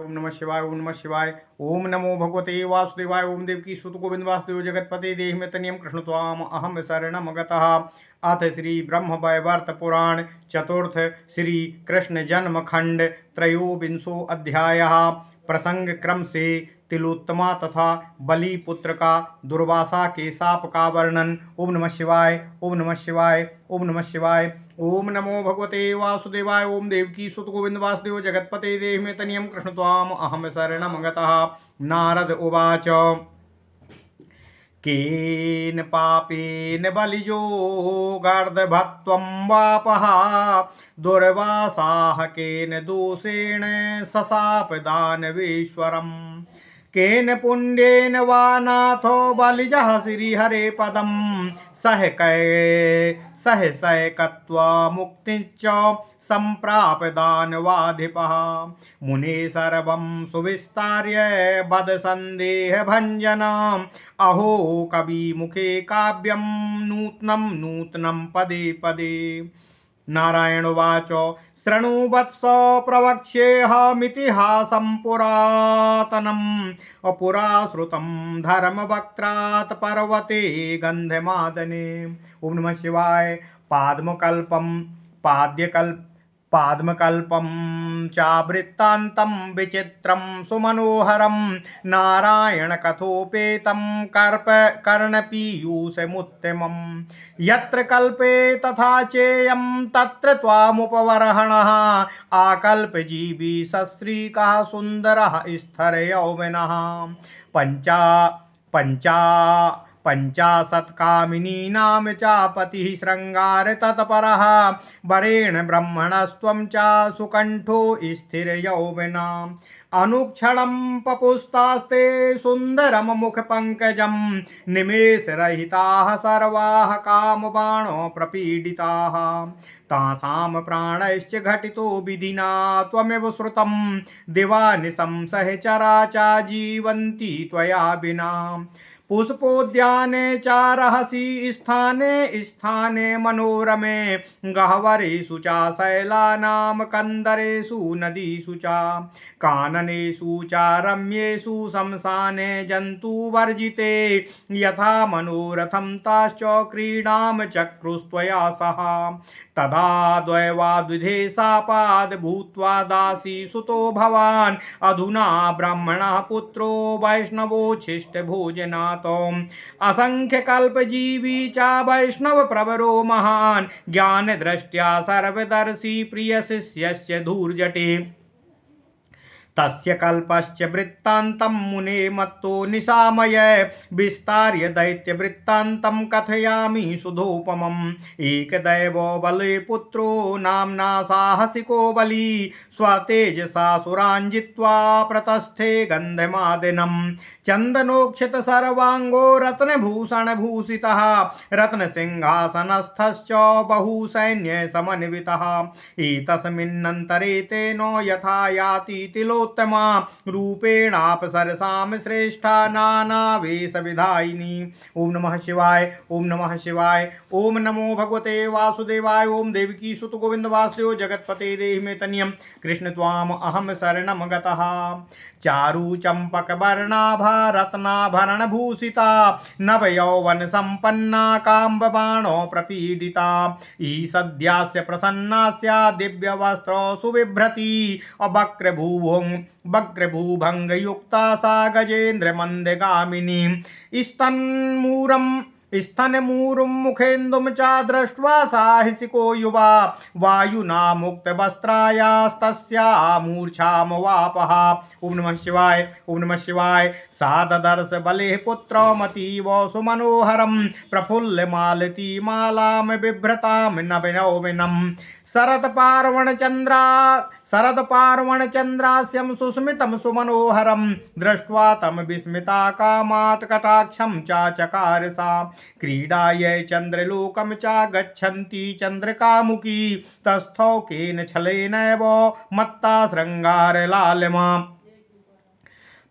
ओम नमः शिवाय। ओम नमः शिवाय। ओम नमो भगवते वासुदेवाय। ओम देवकी सुत गोविंद वासुदेव जगतपते देहि में तनियम कृष्ण त्वाम अहम शरणम गतः। अथ श्री ब्रह्म वैवर्त पुराण चतुर्थ श्री कृष्ण जन्म खंड त्रयोविंशो अध्यायः। प्रसंग क्रम से तिलोत्तमा तथा बलि पुत्र का दुर्वासा के शाप का वर्णन। ओम नमः शिवाय। ओम नमः शिवाय। ओम नमः शिवाय। ओम नमो भगवते वासुदेवाय। ओम देवकी सुत गोविंद वासुदेव जगतपते देहि में तनियम कृष्ण त्वाम अहम शरणम गतः। नारद उवाच केन पापेन बलिजो गर्दभत्वं वापः दुर्वासाः केन दोषेण सशाप दानवेश्वरम् केन पुण्येन वा नाथो बलिजः श्रीहरे पदं सहसैकत्वा मुक्तिश्च सम्प्राप दानवाधिपः। मुने सर्वं सुविस्तार्य वद सन्देहभञ्जनम् अहो कविमुखे काव्यं नूत्नं नूत्नं पदे पदे। नारायण उवाच शृणु वत्स प्रवक्ष्येऽहमितिहासं पुरातनम् पुरा श्रुतं धर्मवक्त्रात् पर्वते गन्धमादने। ओम नमः शिवाय। पाद्मकल्पं चावृत्तान्तं विचित्रं सुमनोहरं नारायण कथोपेतं कर्णपीयूषमुत्तमम् यत्र कल्पे तथा चेयं तत्र त्वामुपवर्हणः आकल्पजीवी सस्त्रीकः सुन्दरः स्थर यौवनः पञ्चा पञ्चाशत्कामिनीनां च पतिः शृङ्गार तत्परः वरेण ब्रह्मणस्त्वं च सुकण्ठो स्थिरयौवनम् अनुक्षणं पपुस्तास्ते सुन्दरं मुखपङ्कजं निमेषरहिताः सर्वाः कामबाणो प्रपीडिताः तासां प्राणैश्च घटितो विधिना त्वमेव श्रुतं दिवानिशं सहचराचा जीवन्ति त्वया विना पुष्पोद्याने च रहसि स्थाने स्थाने मनोरमे गह्वरेषु च शैलानां कन्दरेषु नदीषु च काननेषु च रम्येषु शमशाने जन्तुवर्जिते यथा मनोरथं ताश्च क्रीडां चक्रुस्त्वया सह तदा द्वैवाद्विधे शापाद् भूत्वा दासी सुतो भवान् अधुना ब्राह्मणः पुत्रो वैष्णवोच्छिष्टभोजनात् असंख्य कल्पजीवी च वैष्णव प्रवरो महान् ज्ञान दृष्ट्या सर्वदर्शी प्रिय शिष्यस्य धूर्जटे तस्य कल्पश्च वृत्तान्तं मुने मत्तो निशामय विस्तार्य दैत्य वृत्तान्तं कथयामि सुधोपमम् एकदैवो बले पुत्रो नाम्ना साहसिको बली स्वतेजसा सुरान् जित्वा प्रतस्थे गन्धमादिनम् चन्दनोक्षित सर्वाङ्गो रत्नभूषण भूषितः रत्नसिंहासनस्थश्च बहुसैन्य समन्वितः एतस्मिन्नन्तरे तेन यथा याति तिलोत्तमा रूपेणापसरसां श्रेष्ठा नानावेशविधायिनी। ओम नमः शिवाय। ओम नमः शिवाय। ओम नमो भगवते वासुदेवाय। ओम देवकी सुत गोविंद वासुदेव जगतपते देहि में तनियम कृष्ण त्वाम अहम शरणम गतः। चारु चंपक वर्णाभा रत्नाभरण भूषिता नव यौवन संपन्ना काम्ब बाणो प्रपीडिता ईसद्यास्य प्रसन्नास्य दिव्य वस्त्र सुविभ्रति वक्रभूभंग युक्ता सा गजेन्द्र मंदगामिनी स्तनमूरं मुखेन्दुं च दृष्ट्वा साहसिको युवा वायुना मुक्तवस्त्रायास्तस्या मूर्छामवापः। ओम नमः शिवाय। ओम नमः शिवाय। साददर्श बलेः पुत्रमतीव सुमनोहरं प्रफुल्लमालती मालां बिभ्रतां नवयौवनम् शरदपार्वणचन्द्रास्यं सुस्मितं सुमनोहरं दृष्ट्वा तं विस्मिता कामात् कटाक्षं चाचकार सा क्रीडायै चन्द्रलोकं च गच्छन्ति चन्द्रकामुकी तस्थौ केन छलेनैव मत्ता शृङ्गारलालिमा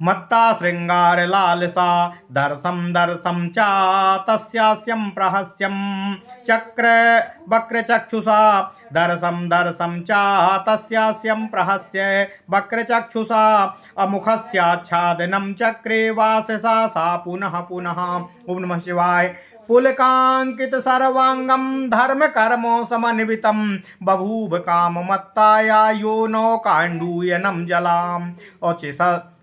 मत्ता श्रृंगार लालसा दर्शम दर्शम चा तस्यास्यं प्रहस्यं चक्र वक्र चक्षुषा दर्शम दर्शम चा तस्यास्यं प्रहस्य वक्र चक्षुषा अमुखस्याच्छादनं चक्रे वाससा सा पुनः पुनः। ओम नमः शिवाय। पुलकांकित सर्वांगम धर्म कर्मो समन्वितम बभूव काममत्ताया यो नौकाण्डूयनं जलाम औचिस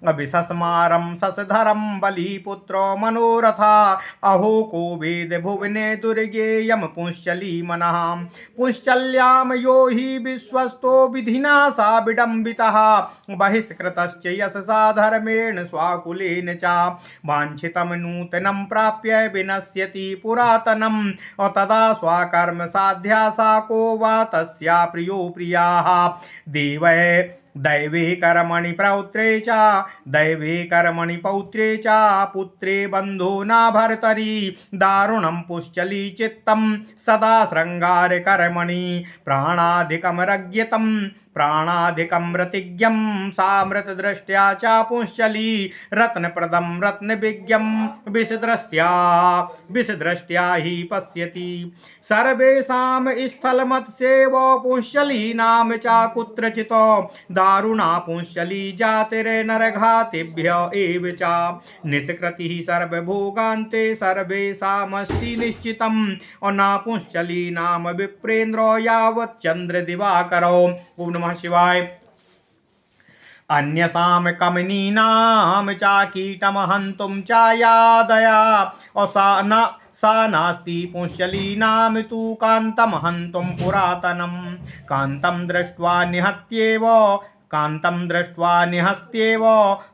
अभिसस्मारं ससधरं बलिपुत्रो मनोरथा अहो को वेद भुवने दुर्गेयं पुंश्चली मनः पुंश्चल्यां यो हि विश्वस्तो विधिना सा विडम्बितः बहिष्कृतश्च यशसा धर्मेण स्वाकुलेन च वाञ्छितं नूतनं प्राप्य विनश्यति पुरातनम् तदा स्वकर्म साध्या सा को वा तस्या प्रियो प्रियाः देवै दैवे कर्मणि पौत्रे च दैवे कर्मणि पौत्रे च पुत्रे बन्धो न भर्तरि दारुणं पुश्चली चित्तं सदा श्रृंगार कर्मणि प्राणाधिकं रज्यतं प्राणाधिकं रतिज्ञं सामृतदृष्ट्या च पुंश्चली रत्नप्रदं रत्नविज्ञं विषदृष्ट्या हि पश्यति सर्वेषां स्थलमत्सेव पुंश्चली नाम च कुत्रचितो दारुणा पुंश्चली जातिर्नरघातिभ्य एव च निष्कृतिः सर्वभोगान्ते सर्वेषामस्ति निश्चितम् न पुंश्चली नाम विप्रेन्द्रो यावत् चन्द्रदिवाकरो। ओम नमः शिवाय। अन्यसाम कमनीनाम चा कीटम हन्तुं चायादया सा नास्ति पुंश्चली नाम तु कान्तं हन्तुं पुरातनं कान्तं दृष्ट्वा निहस्त्येव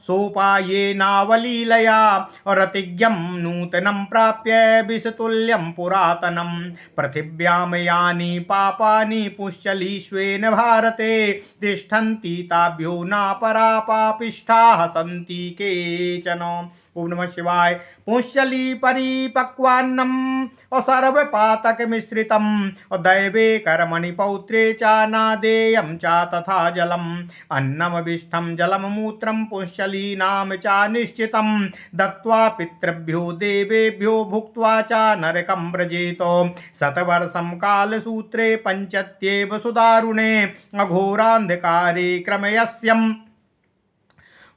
सोपायेनावलीलया रतिज्ञं नूतनं प्राप्य विषतुल्यं पुरातनं पृथिव्यां यानि पापानि पुंश्चलीष्वेन भारते तिष्ठन्ति ताभ्यो न परा पापिष्ठाः सन्ति केचन। ओम नमः शिवाय। पुंश्चली परिपक्वान्नम् सर्वपातक मिश्रितम् दैवे कर्मणि पौत्रे च नादेयं च तथा जलम् अन्नमभिष्टं जलम मूत्रं पुंश्चली नाम च निश्चितं दत्त्वा पितृभ्यो देवेभ्यो भुक्त्वा च नरकं व्रजेत शतवर्षं कालसूत्रे पञ्चत्येव सुदारुणे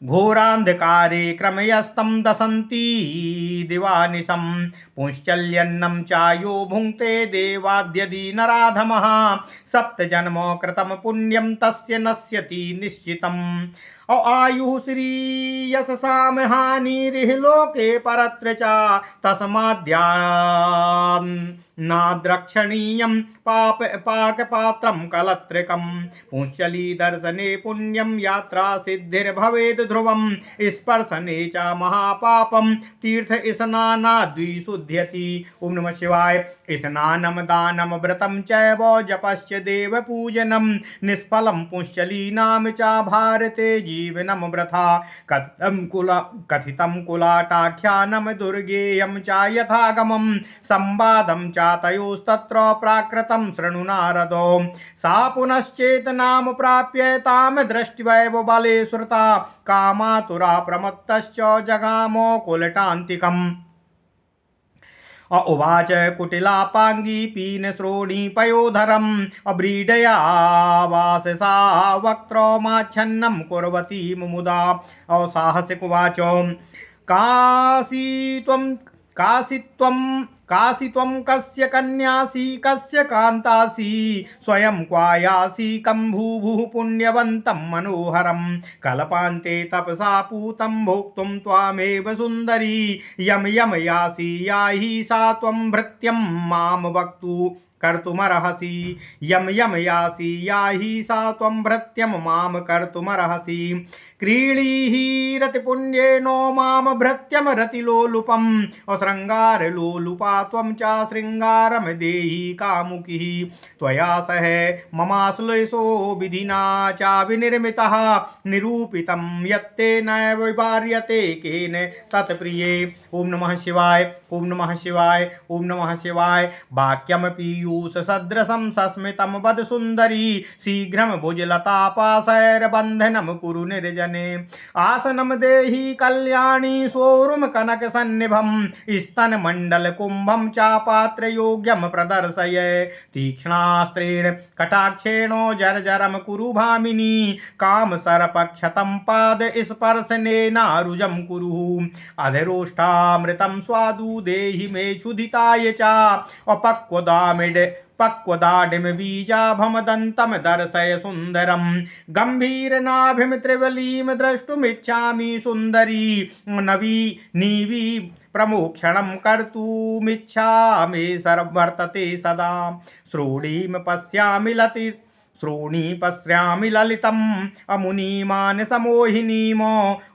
घोरान्धकारे क्रमयस्तं दशन्ति दिवानिशं पुंश्चल्यन्नं चायो भुङ्क्ते देवाद्यदि नराधमः सप्तजन्म कृतं पुण्यं तस्य नश्यति निश्चितम् आयुः श्री यशसाम हानिर्लोके परत्र च तस्माद्यान्नाद्रक्षणीयं पाकपात्रं कलत्रिकं पुंश्चली दर्शने पुण्यं यात्रा सिद्धिर्भवेद् ध्रुवं स्पर्शने च महापापं तीर्थ स्नानाद्विशुध्यति। ओम नमः शिवाय। स्नानं दानं व्रतं चैव जपश्च देवपूजनं निष्फलं पुंश्चली नाम च भारते जीवनं वृथा कथितं कुलाटाख्यानं दुर्गेयं च यथागमं संवादं च तयोस्तत्र प्राकृतं शृणु नारदो सा पुनश्चेतनां प्राप्य तां दृष्ट्वैव बले श्रुता कामातुरा प्रमत्तश्च जगामो कुलटान्तिकम् उवाच कुटिलापांगी पीन श्रोणी पयोधरम अब्रीडया वाससा वक्त्रमाच्छन्नं कुर्वती मुमुदा साहसिकुवाच काशी त्वं कस्य कन्यासी कस्य कान्तासी स्वयं क्वायासी कं भूभुः पुण्यवन्तं मनोहरं कल्पान्ते तपसा पूतं भोक्तुं त्वामेव सुन्दरी यम यम यासी याहि सा त्वं भृत्यं मां वक्तु कर्तुमर्हसि यम यम यासी याहि सा त्वं भृत्यं मां कर्तुमर्हसि क्रीणीहि रतिपुण्येनो माम भृत्यम रतिलोलुपम् अशृङ्गारलोलुपा त्वं च शृङ्गारं देहि कामुकिः त्वया सह ममाश्लेषो विधिना च विनिर्मितः निरूपितं यत्ते नैव विवार्यते केन तत्प्रिये। ओम नमः शिवाय। ओम नमः शिवाय। ओम नमः शिवाय। वाक्यम पीयूष सदृशं सस्मितं वद सुन्दरी शीघ्रं भुजलतापाशैर्बन्धनं कुरु निर्जरी लोचने आसनं देहि कल्याणी सोरुम कनक सन्निभं स्तन मंडल कुंभं चापात्र योग्यं प्रदर्शय तीक्ष्णास्त्रेण कटाक्षेणो जर्जरं कुरु भामिनी काम सर्पक्षतं पाद स्पर्शनेनारुजं कुरु अधरोष्ठामृतं स्वादु देहि मे क्षुधिताय च पक्वदाडिम बीजाभमदन्तं दर्शय सुन्दरं गम्भीरनाभिं त्रिवलीं द्रष्टुमिच्छामि सुन्दरी नीवी प्रमोक्षणं कर्तुमिच्छामि सर्वर्तते सदा श्रोणी पश्यामि ललितम् अमुनिमानसमोहिनीमो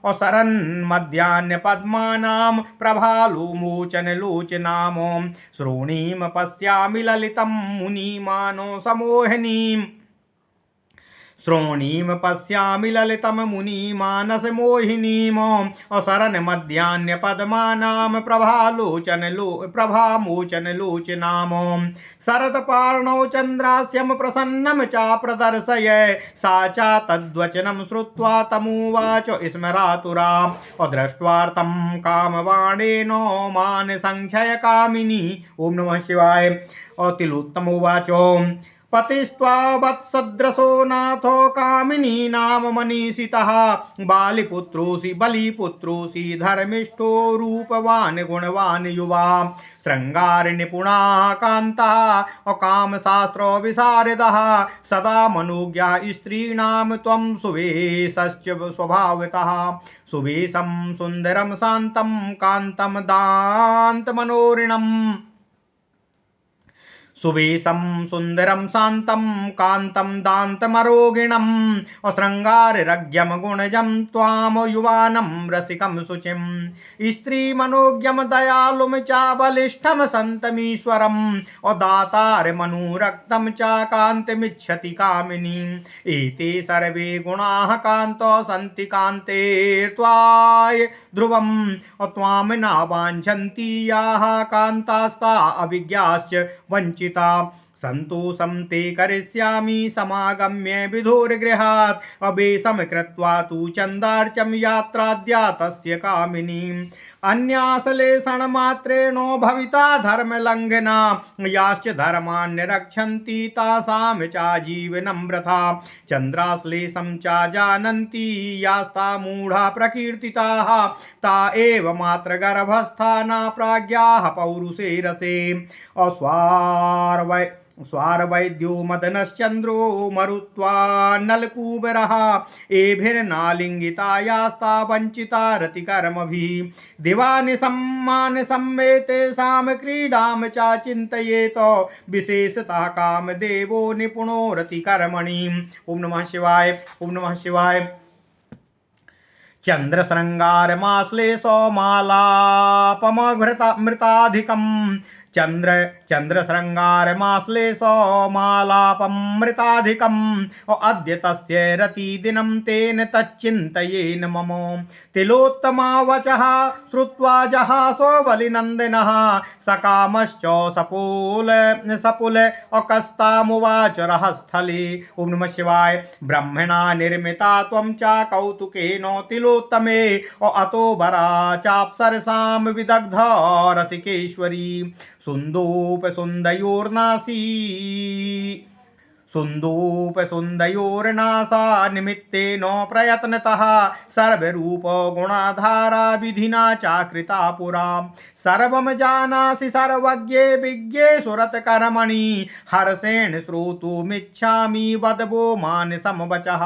असरन्मध्याह्न पद्मानां प्रभालोमोचनलोचनामो श्रोणीं पश्यामि ललितं मुनिमानो समोहिनीम् श्रोणीं पश्यामि ललितं मुनिमानसमोहिनीम् असरन्मध्याह्न पद्मानां प्रभामोचनलोचनाम् शरदपार्णौ चन्द्रास्यं प्रसन्नं च प्रदर्शय सा च तद्वचनं श्रुत्वा तमुवाच स्मरातुरा दृष्ट्वार्थं कामबाणेन मान संख्यय कामिनी। ओम नमः शिवाय। तिलोत्तमोवाच पतिस्त्वा वत्सदृशो नाथो कामिनी नाम मनीषितः बलिपुत्रोऽसि धर्मिष्ठो रूपवान् गुणवान् युवा श्रृंगार निपुणाः कान्ताः कामशास्त्र विशारदः सदा मनोज्ञा स्त्रीणां त्वं सुवेशश्च स्वभावतः सुवेशं सुन्दरं शान्तं कान्तं दान्तमनोरिणम् सुवेशं सुन्दरं शान्तं कान्तं दान्तमरोगिणम् अशृङ्गाररज्ञं गुणजं त्वां युवानं रसिकं शुचिं स्त्रीमनोज्ञं दयालुं च बलिष्ठं सन्तमीश्वरम् दातारमनुरक्तं च कान्तिमिच्छति कामिनी एते सर्वे गुणाः कान्तो सन्ति कान्ते त्वाय ध्रुवं त्वां न वाञ्छन्ति याः कान्तास्ता अभिज्ञाश्च वञ्चिता संतोषं ते करिष्यामि समागम्य विधुर्गृहात् अवेशं कृत्वा तु चन्दार्चं यात्राद्या तस्य कामिनीम् अन्यासलेषणमात्रेण भविता धर्मलङ्घना याश्च धर्मान् रक्षन्ति तासां च जीवनं वृथा चन्द्राश्लेषं च जानन्ति यास्ता मूढा प्रकीर्तिताः ता एव मात्र गर्भस्थाना प्राज्ञाः पौरुषे रसे स्वारवैद्यो मदनश्चन्द्रो मरुत्वा नलकूबरः एभिर्नालिङ्गितायास्ता वञ्चिता रतिकर्मभिः दिवानिसम्मानसम्मेतेषां क्रीडां च चिन्तयेत विशेषतः कामदेवो निपुणो रतिकर्मणि। ओम नमः शिवाय। ओम नमः शिवाय। चन्द्रशृङ्गारमाश्लेषो मालापमृताधिकम् चन्द्रशृङ्गारमाश्लेषो मालापमृताधिकम् अद्य तस्य रतिदिनं तेन तच्चिन्तयेन मम तिलोत्तमा वचः श्रुत्वा जहासो बलिनन्दनः सकामश्च सपुल अकस्तामुवाच रहस्थले। ओम नमः शिवाय। ब्रह्मणा निर्मिता त्वं च कौतुकेन तिलोत्तमे अतो वरा चाप्सरसां विदग्ध रसिकेश्वरी सुन्दोपसुन्दयोर्नासा निमित्तेन प्रयत्नतः सर्वरूप गुणाधारा विधिना चाकृता पुरा सर्वं जानासि सर्वज्ञे विज्ञे सुरतकर्मणि हर्षेण श्रोतुमिच्छामि वदवो मानसं वचः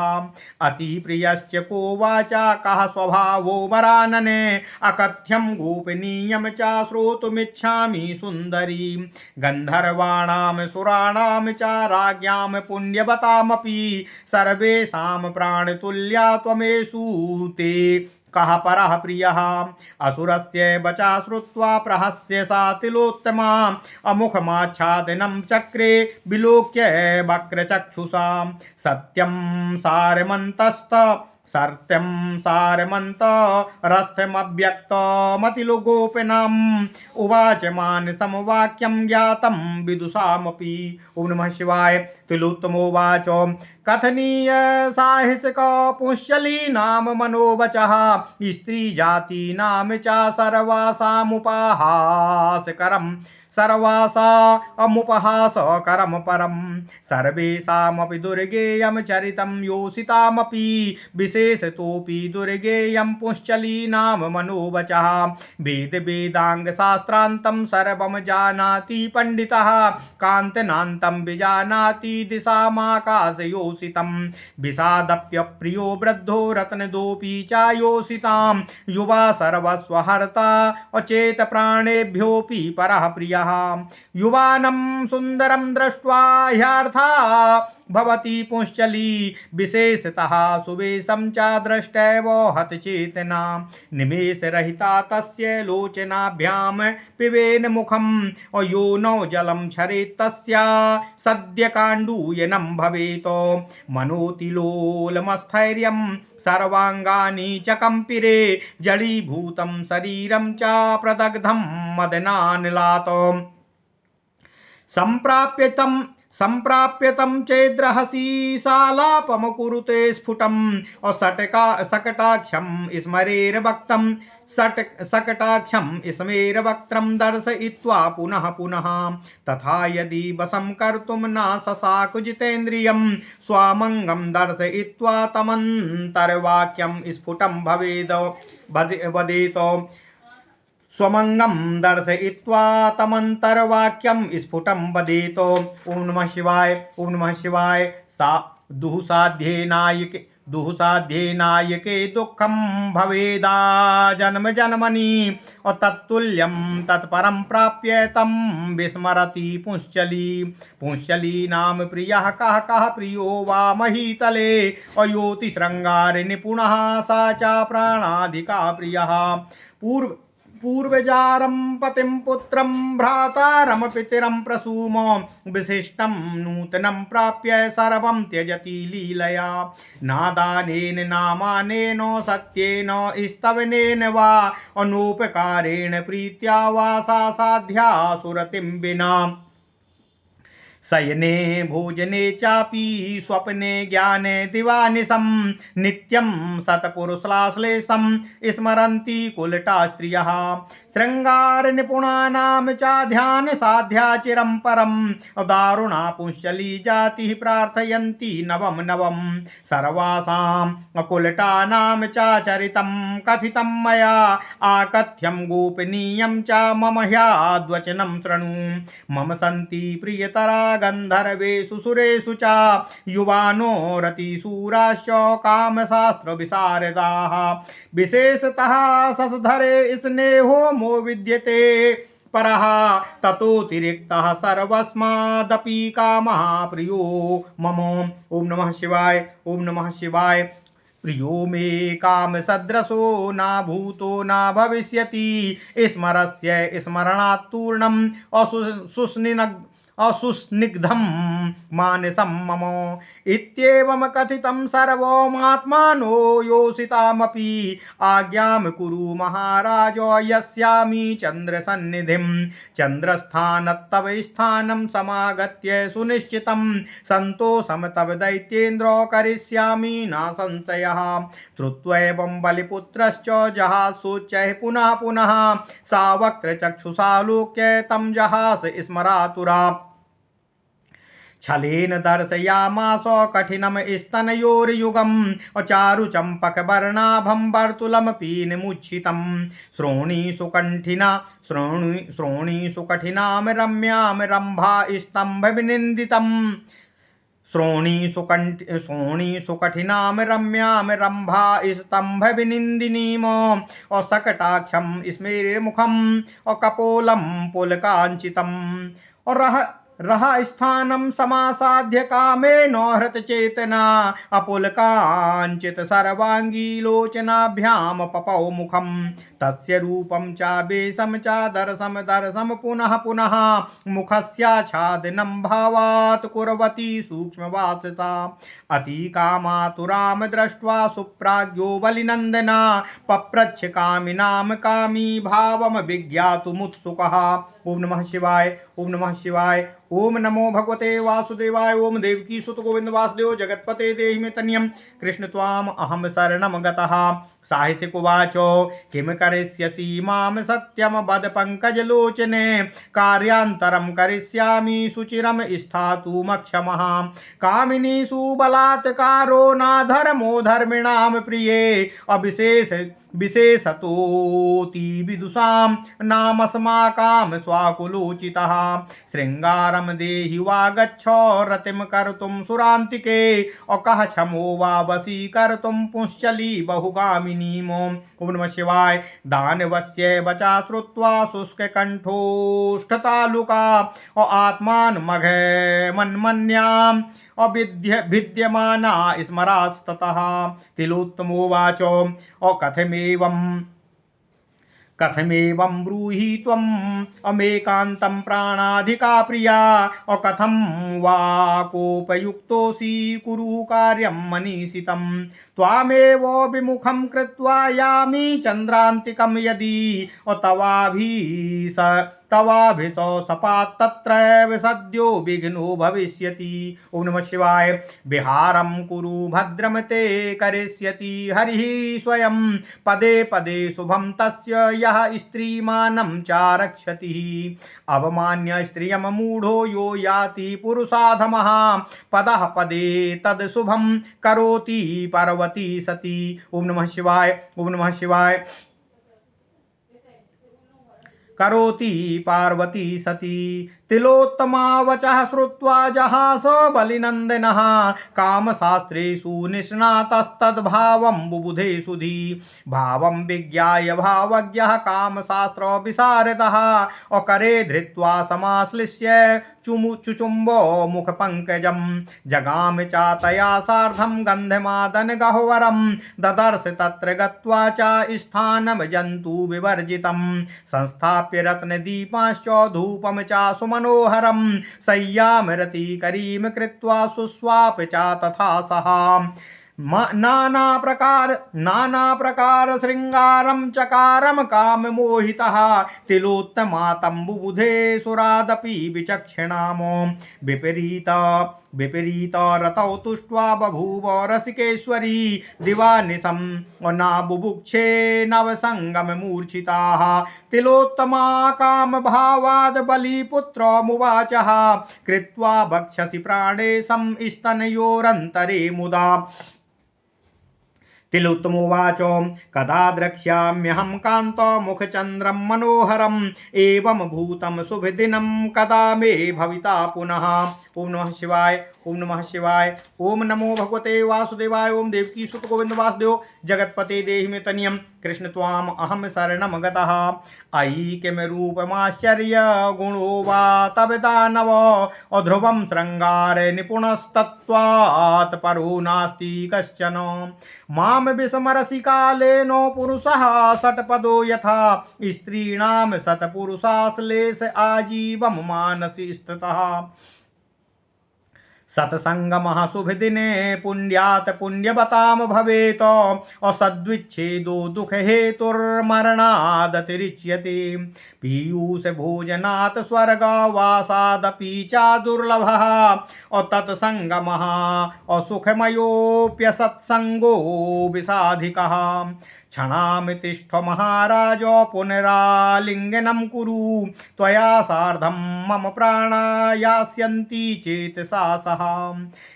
अतिप्रियश्च को वाचा कः स्वभावो वरानने अकथ्यं गोपनीयं च श्रोतुमिच्छामि सुन्दरी गन्धर्वाणां सुराणां च राज्ञां पुण्यवतामपि सर्वेषां प्राणतुल्या त्वमेषु ते कः परः प्रियः असुरस्य वचा श्रुत्वा प्रहस्य सा तिलोत्तमा अमुखमाच्छादनं चक्रे विलोक्य वक्रचक्षुषा सत्यं सत्यं सारमन्त रस्थमव्यक्तमतिलुगोपिनम् उवाच मानसं वाक्यं ज्ञातं विदुषामपि। ओम नमः शिवाय। तिलोत्तमोवाच कथनीय साहसिक पुष्यली नाम मनोवचः स्त्री जाति नाम च सर्वासामुपहासकरम् सर्वासा अमुपहासकरम परम सर्वेषामपि दुर्गेयं चरितं योषितामपि विशेषतोऽपि दुर्गेयं पुंश्चली नाम मनोवचः वेद वेदांग शास्त्रान्तं सर्वं जानाति पंडितः कान्तनान्तं विजानाति दिशामाकाशयोषितं विषादप्यप्रियो वृद्धो रत्नदोऽपि चायोषितां युवा सर्वस्वहर्ता अचेत प्राणेभ्योऽपि परः प्रियः युवानं सुन्दरं दृष्ट्वा ह्यर्था भवति पुंश्चली विशेषतः सुवेशं च दृष्टैव हतचेतना निमेषरहिता तस्य लोचनाभ्यां पिबेन मुखं यो नौ जलं क्षरेत् तस्या सद्यकाण्डूयनं भवेत् मनोतिलोलमस्थैर्यं सर्वाङ्गानि च कम्पिरे जडीभूतं शरीरं च प्रदग्धं मदनानिलात् संप्राप्यतं चेद्रहसी सालापमकुरुते स्फुटम् सकटाक्षं स्मरेर्वक्तं सकटाक्षं स्मेरवक्त्रं दर्शयित्वा पुनः पुनः तथा यदि वशं कर्तुं न ससाकुजितेन्द्रियं स्वामङ्गं दर्शयित्वा तमन्तर्वाक्यं स्फुटं वदेत स्वमंगम दर्शयित्वा तमंतरवाक्यम स्फुटं वदेत। ओम नमः शिवाय। ओम नमः शिवाय। सा दुःसाध्ये नायके दुःखं भवेदा जन्म जन्मनि और तत्तुल्यं तत्परं प्राप्य तं विस्मरति पुंश्चली नाम प्रियः कः कः प्रियो वा महीतले अयोति श्रृंगार निपुणः सा च प्राणाधिका प्रियः पूर्वजारं पतिं पुत्रं भ्रातारं पितरं प्रसूम विशिष्टं नूतनं प्राप्य सर्वं त्यजति लीलया नादानेन नामानेन सत्येन स्तवनेन वा अनूपकारेण प्रीत्या वा सा साध्या सुरतिं विना शयने भोजने चापि स्वप्ने ज्ञाने दिवानिशं नित्यं सत्पुरुषाश्लेषं स्मरन्ति कुलटा स्त्रियः श्रृंगार निपुणानां च ध्यान साध्या चिरं परं दारुणा पुंश्चली जातिः प्रार्थयन्ति नवं नवं सर्वासां कुलटानां च चरितं कथितं मया आकथ्यं गोपनीयं च मम ह्याद्वचनं शृणु मम सन्ति प्रियतरा गन्धर्वेषु सुरेषु च युवानो रतिशूराश्च कामशास्त्र विशारदाः विशेषतः शशधरे स्नेहो मो विद्यते परः ततोऽतिरिक्तः सर्वस्मादपि कामः प्रियो मम। ओम नमः शिवाय। ओम नमः शिवाय। प्रियो मे काम सदृशो न भूतो न भविष्यति स्मरस्य स्मरणात्तूर्णम् असुस्निग्धं मानसं मम इत्येवं कथितं सर्वमात्मानो योषितामपि आज्ञां कुरु महाराज यस्यामि चन्द्रसन्निधिं चन्द्रस्थानत्तव स्थानं समागत्य सुनिश्चितं सन्तोषं तव दैत्येन्द्र करिष्यामि न संशयः श्रुत्वैवं बलिपुत्रश्च जहासोच्चैः पुनः पुनः सा वक्रचक्षुषालोक्य तं जहास स्मरातुरा छलेन दर्शयामास कठिनं स्तनयोर्युगम् चारुचम्पकवर्णाभं वर्तुलं पीनमुच्छितं श्रोणीषु कठिनां रम्यां रम्भा स्तम्भविनिन्दितं श्रोणीषु कठिनां रम्यां रम्भा स्तम्भविनिन्दिनीम् सकटाक्षं स्मेरमुखम् कपोलं पुलकाञ्चितम् और रहा स्थानं समासाध्य कामेन हृत चेतना अपुलकाञ्चित सर्वांगी लोचनाभ्यां पपौ मुखम तस्य रूपं च बेशं च दर्शं दर्शं पुनः पुनः मुखस्याच्छादनं भावात् कुर्वती सूक्ष्मवाससा अतिकामातुरां दृष्ट्वा सुप्राज्ञो बलिनन्दना पप्रच्छ कामिनां कामी भावं विज्ञातुमुत्सुकः। ओम नमः शिवाय। ओम नमः शिवाय। ओम नमो भगवते वासुदेवाय। ओम देवकी सुत गोविंद वासुदेव जगत्पते देहि मे तन्यं कृष्ण त्वाम अहम शरणं गतः। साहिसिक उवाच किम करिष्यसि मां सत्यम बद पंकजलोचने कार्यान्तरं करिष्यामि सुचिरं स्थातुमक्षमः कामिनी सुबलात्कारो न धर्मो धर्मिणां प्रिये अविशेष विशेषतोति विदुषां नामस्माकं स्वाकुलोचितः श्रृंगारं देहि वा गच्छ रतिं कर्तुं सुरान्तिके अकः क्षमो वा वशीकर्तुं पुंश्चली बहुगामिनीमो। ओम नमः शिवाय। दानवस्य वचा श्रुत्वा शुष्ककण्ठोष्ठतालुका आत्मान मघ मन्मन्याम् भिद्यमाना स्मरास्ततः। तिलोत्तमोवाच कथमेवं ब्रूहि त्वम् अमेकान्तं प्राणाधिका प्रिया कथं वा कोपयुक्तोऽसि कुरु कार्यं मनीषितं त्वामेव विमुखं कृत्वा यामि चन्द्रान्तिकं यदि तवाभिसौ सपात् तत्रैव सद्यो विघ्नो भविष्यति। ओम नमः शिवाय। विहारं कुरु भद्रं ते करिष्यति हरिः स्वयं पदे पदे शुभं तस्य यः स्त्रीमानं च रक्षति अवमान्य स्त्रियं मूढो यो याति पुरुषाधमः पदः पदे तद् शुभं करोति पार्वती सती। ओम नमः शिवाय। ओम नमः शिवाय। करोति पार्वती सती। तिलोत्तमा वचः श्रुत्वा जहास बलिनन्दनः कामशास्त्रेषु निष्णातस्तद्भावं बुबुधे सुधी भावं विज्ञाय भावज्ञः कामशास्त्र विशारदः अकरे धृत्वा समाश्लिष्य चुचुम्बो मुखपङ्कजं जगाम च तया सार्धं गन्धमादन गह्वरं ददर्श तत्र गत्वा च स्थानं जन्तुविवर्जितं संस्थाप्य रत्नदीपाश्च धूपं च मनोहरं शय्यां रतिकरीं कृत्वा सुस्वाप च तथा सहा नाना प्रकार श्रृंगारं चकारं काम मोहितः तिलोत्तमा तंबुबुधे सुरादपि विचक्षणामो विपरीत रतौ तुष्ट्वा बभूव रसिकेश्वरी दिवानिशं न बुभुक्षे नवसंगम मूर्छिताः तिलोत्तमा काम भावाद बलिपुत्रमुवाचः कृत्वा भक्षसि प्राणेशं स्तनयोरन्तरे मुदा। तिलोत्तमोवाच कदा द्रक्ष्याम्यहं कान्तमुखचन्द्रं मनोहरम् एवं भूतं शुभदिनं कदा मे भविता पुनः। ओम नमः शिवाय। ओम नमः शिवाय। ओम नमो भगवते वासुदेवाय। ओम देवकी सुत गोविंद वासुदेव जगत्पते देहि मे तनियं कृष्ण त्वाम अहम शरणं गतः। अयि किम रूपमाश्चर्य गुणो वा तव दानव अध्रुवं श्रृंगार निपुणस्तत्त्वात् परो नास्ति कश्चन मां विस्मरसिकालेनो पुरुषः षट्पदो यथा स्त्रीणां शतपुरुषाश्लेष आजीवं मानसि स्थितः सत्संगमः शुभदिने पुण्यात् पुण्यवतां भवेत् असद्विच्छेदो दुःखहेतुर्मरणादतिरिच्यते पीयूष भोजनात् स्वर्गवासादपि च दुर्लभः तत्संगमः असुखमयोऽप्यसत्संगो विषाधिकः क्षणामि तिष्ठ महाराज पुनरालिङ्गनं कुरु त्वया सार्धं मम प्राणा यास्यन्ति चेतसा सह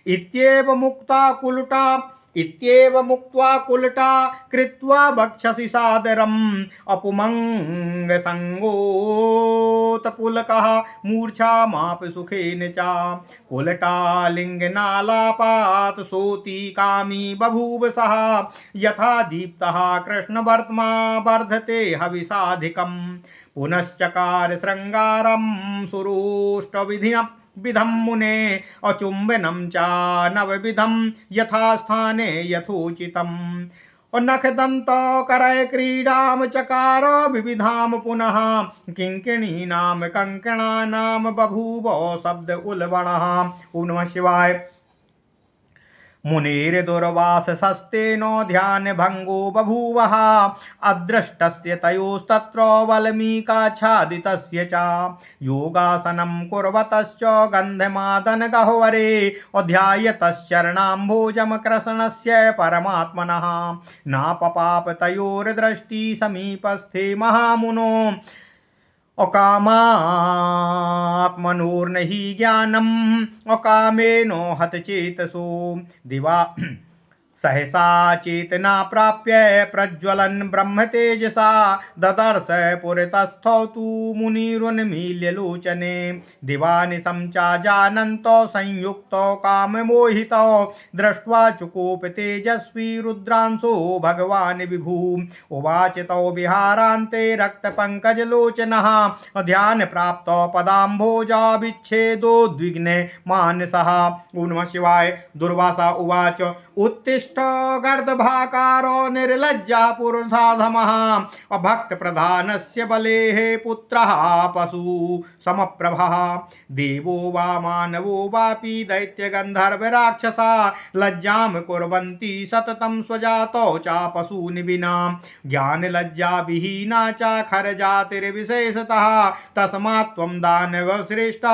इत्येव मुक्त्वा कुलटा कृत्वा भक्षसि सादरम् अपुमङ्गसङ्गोतपुलकः मूर्छामाप सुखेन च कुलटालिङ्गनालापात् सोति कामी बभूव सः यथा दीप्तः कृष्णवर्त्मा वर्धते हविषाधिकम् पुनश्चकार श्रृंगारं सुरोष्टविधिना विधम मुने अचुम्बनम च नवविधम यथास्थाने यथोचितम। और नखदंत करय क्रीडाम चकार विविधाम पुनः किंकिणी नाम कंकणा नाम बभूव शब्द उल्बणः। ओम नमः शिवाय। मुनिर्दुर्वास सस्तेनो ध्यान भंगो बभूवः अदृष्टस्य तयोस्तत्र वल्मीकाच्छादितस्य च योगासनं कुर्वतश्च गन्धमादन गह्वरे अध्यायतश्चरणाम्भोजं कृष्णस्य परमात्मनः नापपाप तयोर्दृष्टि समीपस्थे महामुनो अकामात्मनोर्नहि ज्ञानम अकामेनो हतचेतसो दिवा सहसा चेतना प्राप्य प्रज्वलन ब्रह्म तेजसा ददर्श पुरतस्थौ तु मुनिरुन्मील्य लोचने दिवानिशं च जानन्तो संयुक्तो काममोहितो दृष्ट्वा चुकोप तेजस्वी रुद्रांशो भगवान् विभु उवाच तौ विहारान्ते रक्तपङ्कजलोचनः ध्यान प्राप्तो पदाम्भोजाविच्छेदोद्विग्ने मानसः। ओम नमः शिवाय। दुर्वासा उवाच उत्तिष्ठ गर्दभाकारो निर्लज्जा पुरुषाधमः अभक्त प्रधानस्य बलेः पुत्रः पशु समप्रभः देवो वा मानवो वापि दैत्य गंधर्व राक्षसा लज्जां कुर्वन्ति सततं स्वजातौ च पशूनि विना ज्ञान लज्जा विहीना च खरजातिर्विशेषतः तस्मात् त्वं दानव श्रेष्ठ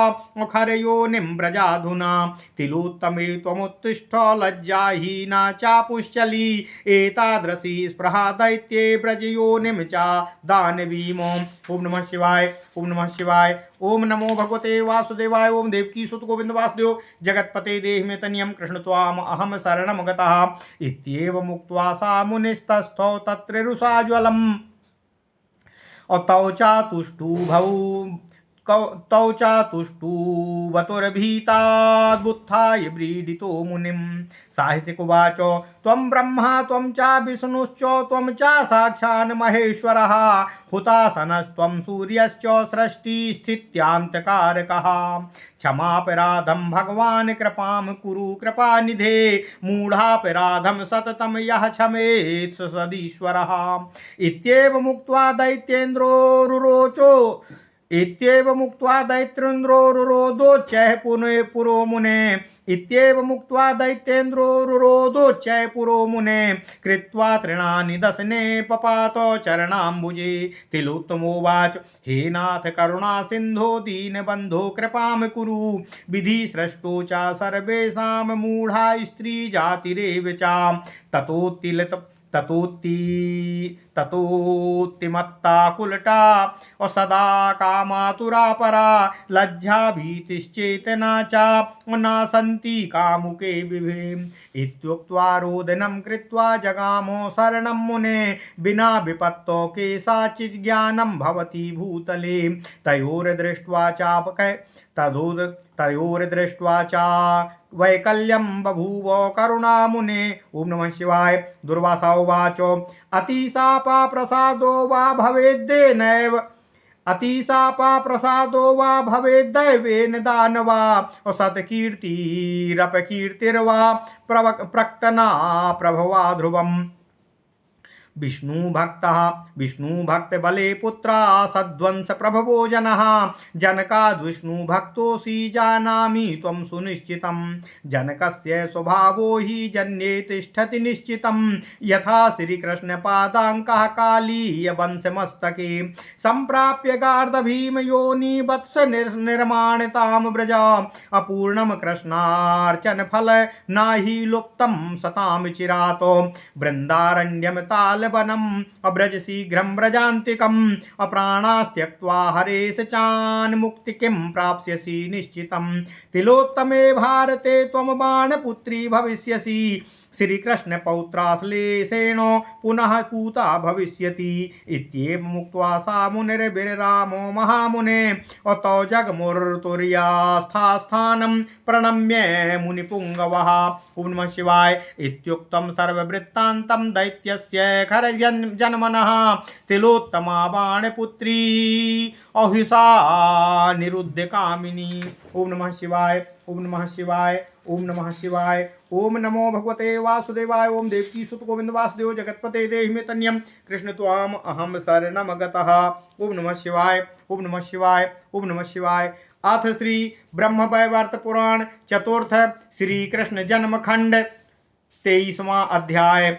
खरयोनिं व्रजाधुना तिलोत्तमे त्वमुत्तिष्ठ लज्जाहीना चापुश्चली एतादृशी स्पृहा दैत्ये व्रजयोनिं च दानवीमो। ओम नमः शिवाय। ओम नमः शिवाय। ओम नमो भगवते वासुदेवाय। ओम देवकी सुत गोविंद वासुदेव जगत्पते देहि मे तनियं कृष्ण त्वाम अहम शरणं गतः इत्येव मुक्त्वा सा मुनिस्तस्थौ तत्र रुषाज्वलम् तौ चातुष्टुभौ तौ चातुष्टुवतुर्भीताद्बुद्धाय व्रीडितो मुनिं साहसिक उवाच त्वं ब्रह्मा त्वं च विष्णुश्च त्वं च साक्षान् महेश्वरः हुतासनस्त्वं सूर्यश्च सृष्टिस्थित्यान्तकारकः क्षमापराधं भगवान् कृपां कुरु कृपानिधे मूढापराधं सततं यः क्षमेत् सदीश्वरः इत्येव मुक्त्वा दैत्येन्द्रो रुरोचो इत्येव मुक्त्वा दैत्येन्द्रो रुरोधोच्चैः पुरो मुने इत्येव मुक्त्वा दैत्येन्द्रो रुरोधोच्चैः पुरो मुने कृत्वा तृणानि दशने पपातो चरणाम्बुजे तिलोत्तमोवाच हे नाथ करुणा सिन्धो दीनबन्धो कृपां कुरु विधि सृष्टो च सर्वेषां मूढा स्त्री जातिरेव च ततोत्तिमत्ता कुलटा और सदा कामातुरा परा लज्जा भीतिश्चेतना च नासन्ति कामुके विभे इत्युक्त्वा रोदनं कृत्वा जगामो शरणं मुने विना विपत्तो केषाचित् ज्ञानं भवति भूतले तयोर्दृष्ट्वा च वैकल्यं बभूव करुणामुने। ओम नमः शिवाय। दुर्वासा उवाच अतिशापा प्रसादो वा भवेद्दैवेन दानवा सत्कीर्तिरपकीर्तिर्वा प्रक्तना प्रभवा ध्रुवम् विष्णु भक्त बले पुत्रा सद्वंश प्रभवो जनः जनकाद् विष्णु भक्तोऽसि जानामि त्वं सुनिश्चितं जनकस्य स्वभावो हि जन्ये तिष्ठति निश्चितं यथा श्रीकृष्ण पादाङ्कः कालीय वंशमस्तके संप्राप्य गार्धभीम योनि वत्स निर्माणतां व्रज अपूर्णं कृष्णार्चन फल नाहि लुप्तं सतां चिरातो वृन्दारण्यं ताल वनम अब्रज शीघ्रं व्रजान्तिकम् अप्राणास्त्यक्त्वा हरेश चान् मुक्ति किं प्राप्स्यसि निश्चितं तिलोत्तमे भारते त्वं बाणपुत्री भविष्यसि श्रीकृष्ण पौत्राश्लेषेण पुनः पूता भविष्यति इत्येव मुक्त्वा सा मुनिर्विरामो महामुने अतो जगमुर्तुर्यास्थास्थानं प्रणम्य मुनिपुङ्गवः। ओम नमः शिवाय। इत्युक्तं सर्ववृत्तान्तं दैत्यस्य खरजन्मनः तिलोत्तमा बाणपुत्री अहिंसा निरुद्ध कामिनी। ओम नमः शिवाय, ओम नमः शिवाय, ओम नमः शिवाय। ओम नमो भगवते वासुदेवाय। ओम देवकी सुत गोविंद वासुदेव जगतपते देहि मे तन्यम कृष्ण त्वाम अहम शरणम गतः। ओम नमः शिवाय, ओम नमः शिवाय, ओम नमः शिवाय। अथ श्री ब्रह्म वैवर्त पुराण चतुर्थ श्री कृष्ण जन्म खंड 23वां अध्याय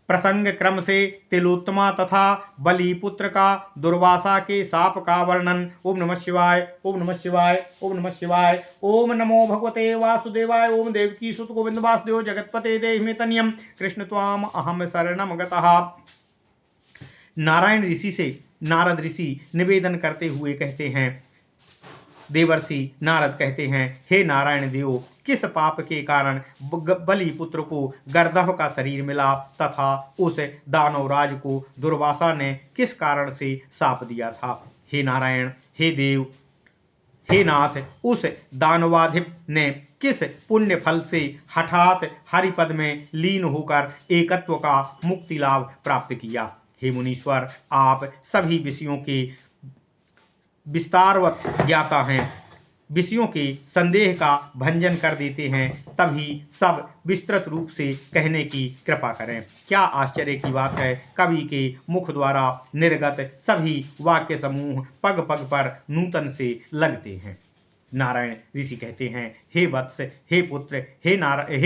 प्रसंग क्रम से तिलोत्तमा तथा बलि पुत्र का दुर्वासा के शाप का वर्णन। ओम नमः शिवाय, ओम नमः शिवाय, ओम नमः शिवाय। ओम नमो भगवते वासुदेवाय। ओम देवकी सुत गोविंद वासुदेव जगतपते देहि मे तन्यम कृष्ण त्वाम अहम शरणम गतः। नारायण ऋषि से नारद ऋषि निवेदन करते हुए कहते हैं, देवर्षि नारद कहते हैं, हे नारायण देव, किस पाप के कारण बलि पुत्र को गर्दभ का शरीर मिला तथा उस दानवराज को दुर्वासा ने किस कारण से शाप दिया था। हे नारायण, हे देव, हे नाथ, उस दानवाधिप ने किस पुण्य फल से हठात हरिपद में लीन होकर एकत्व का मुक्ति लाभ प्राप्त किया। हे मुनीश्वर, आप सभी विषयों के विस्तारवत ज्ञाता हैं, विषयों के संदेह का भंजन कर देते हैं, तभी सब विस्तृत रूप से कहने की कृपा करें। क्या आश्चर्य की बात है, कवि के मुख द्वारा निर्गत सभी वाक्य समूह पग पग पर नूतन से लगते हैं। नारायण ऋषि कहते हैं, हे वत्स, हे पुत्र, हे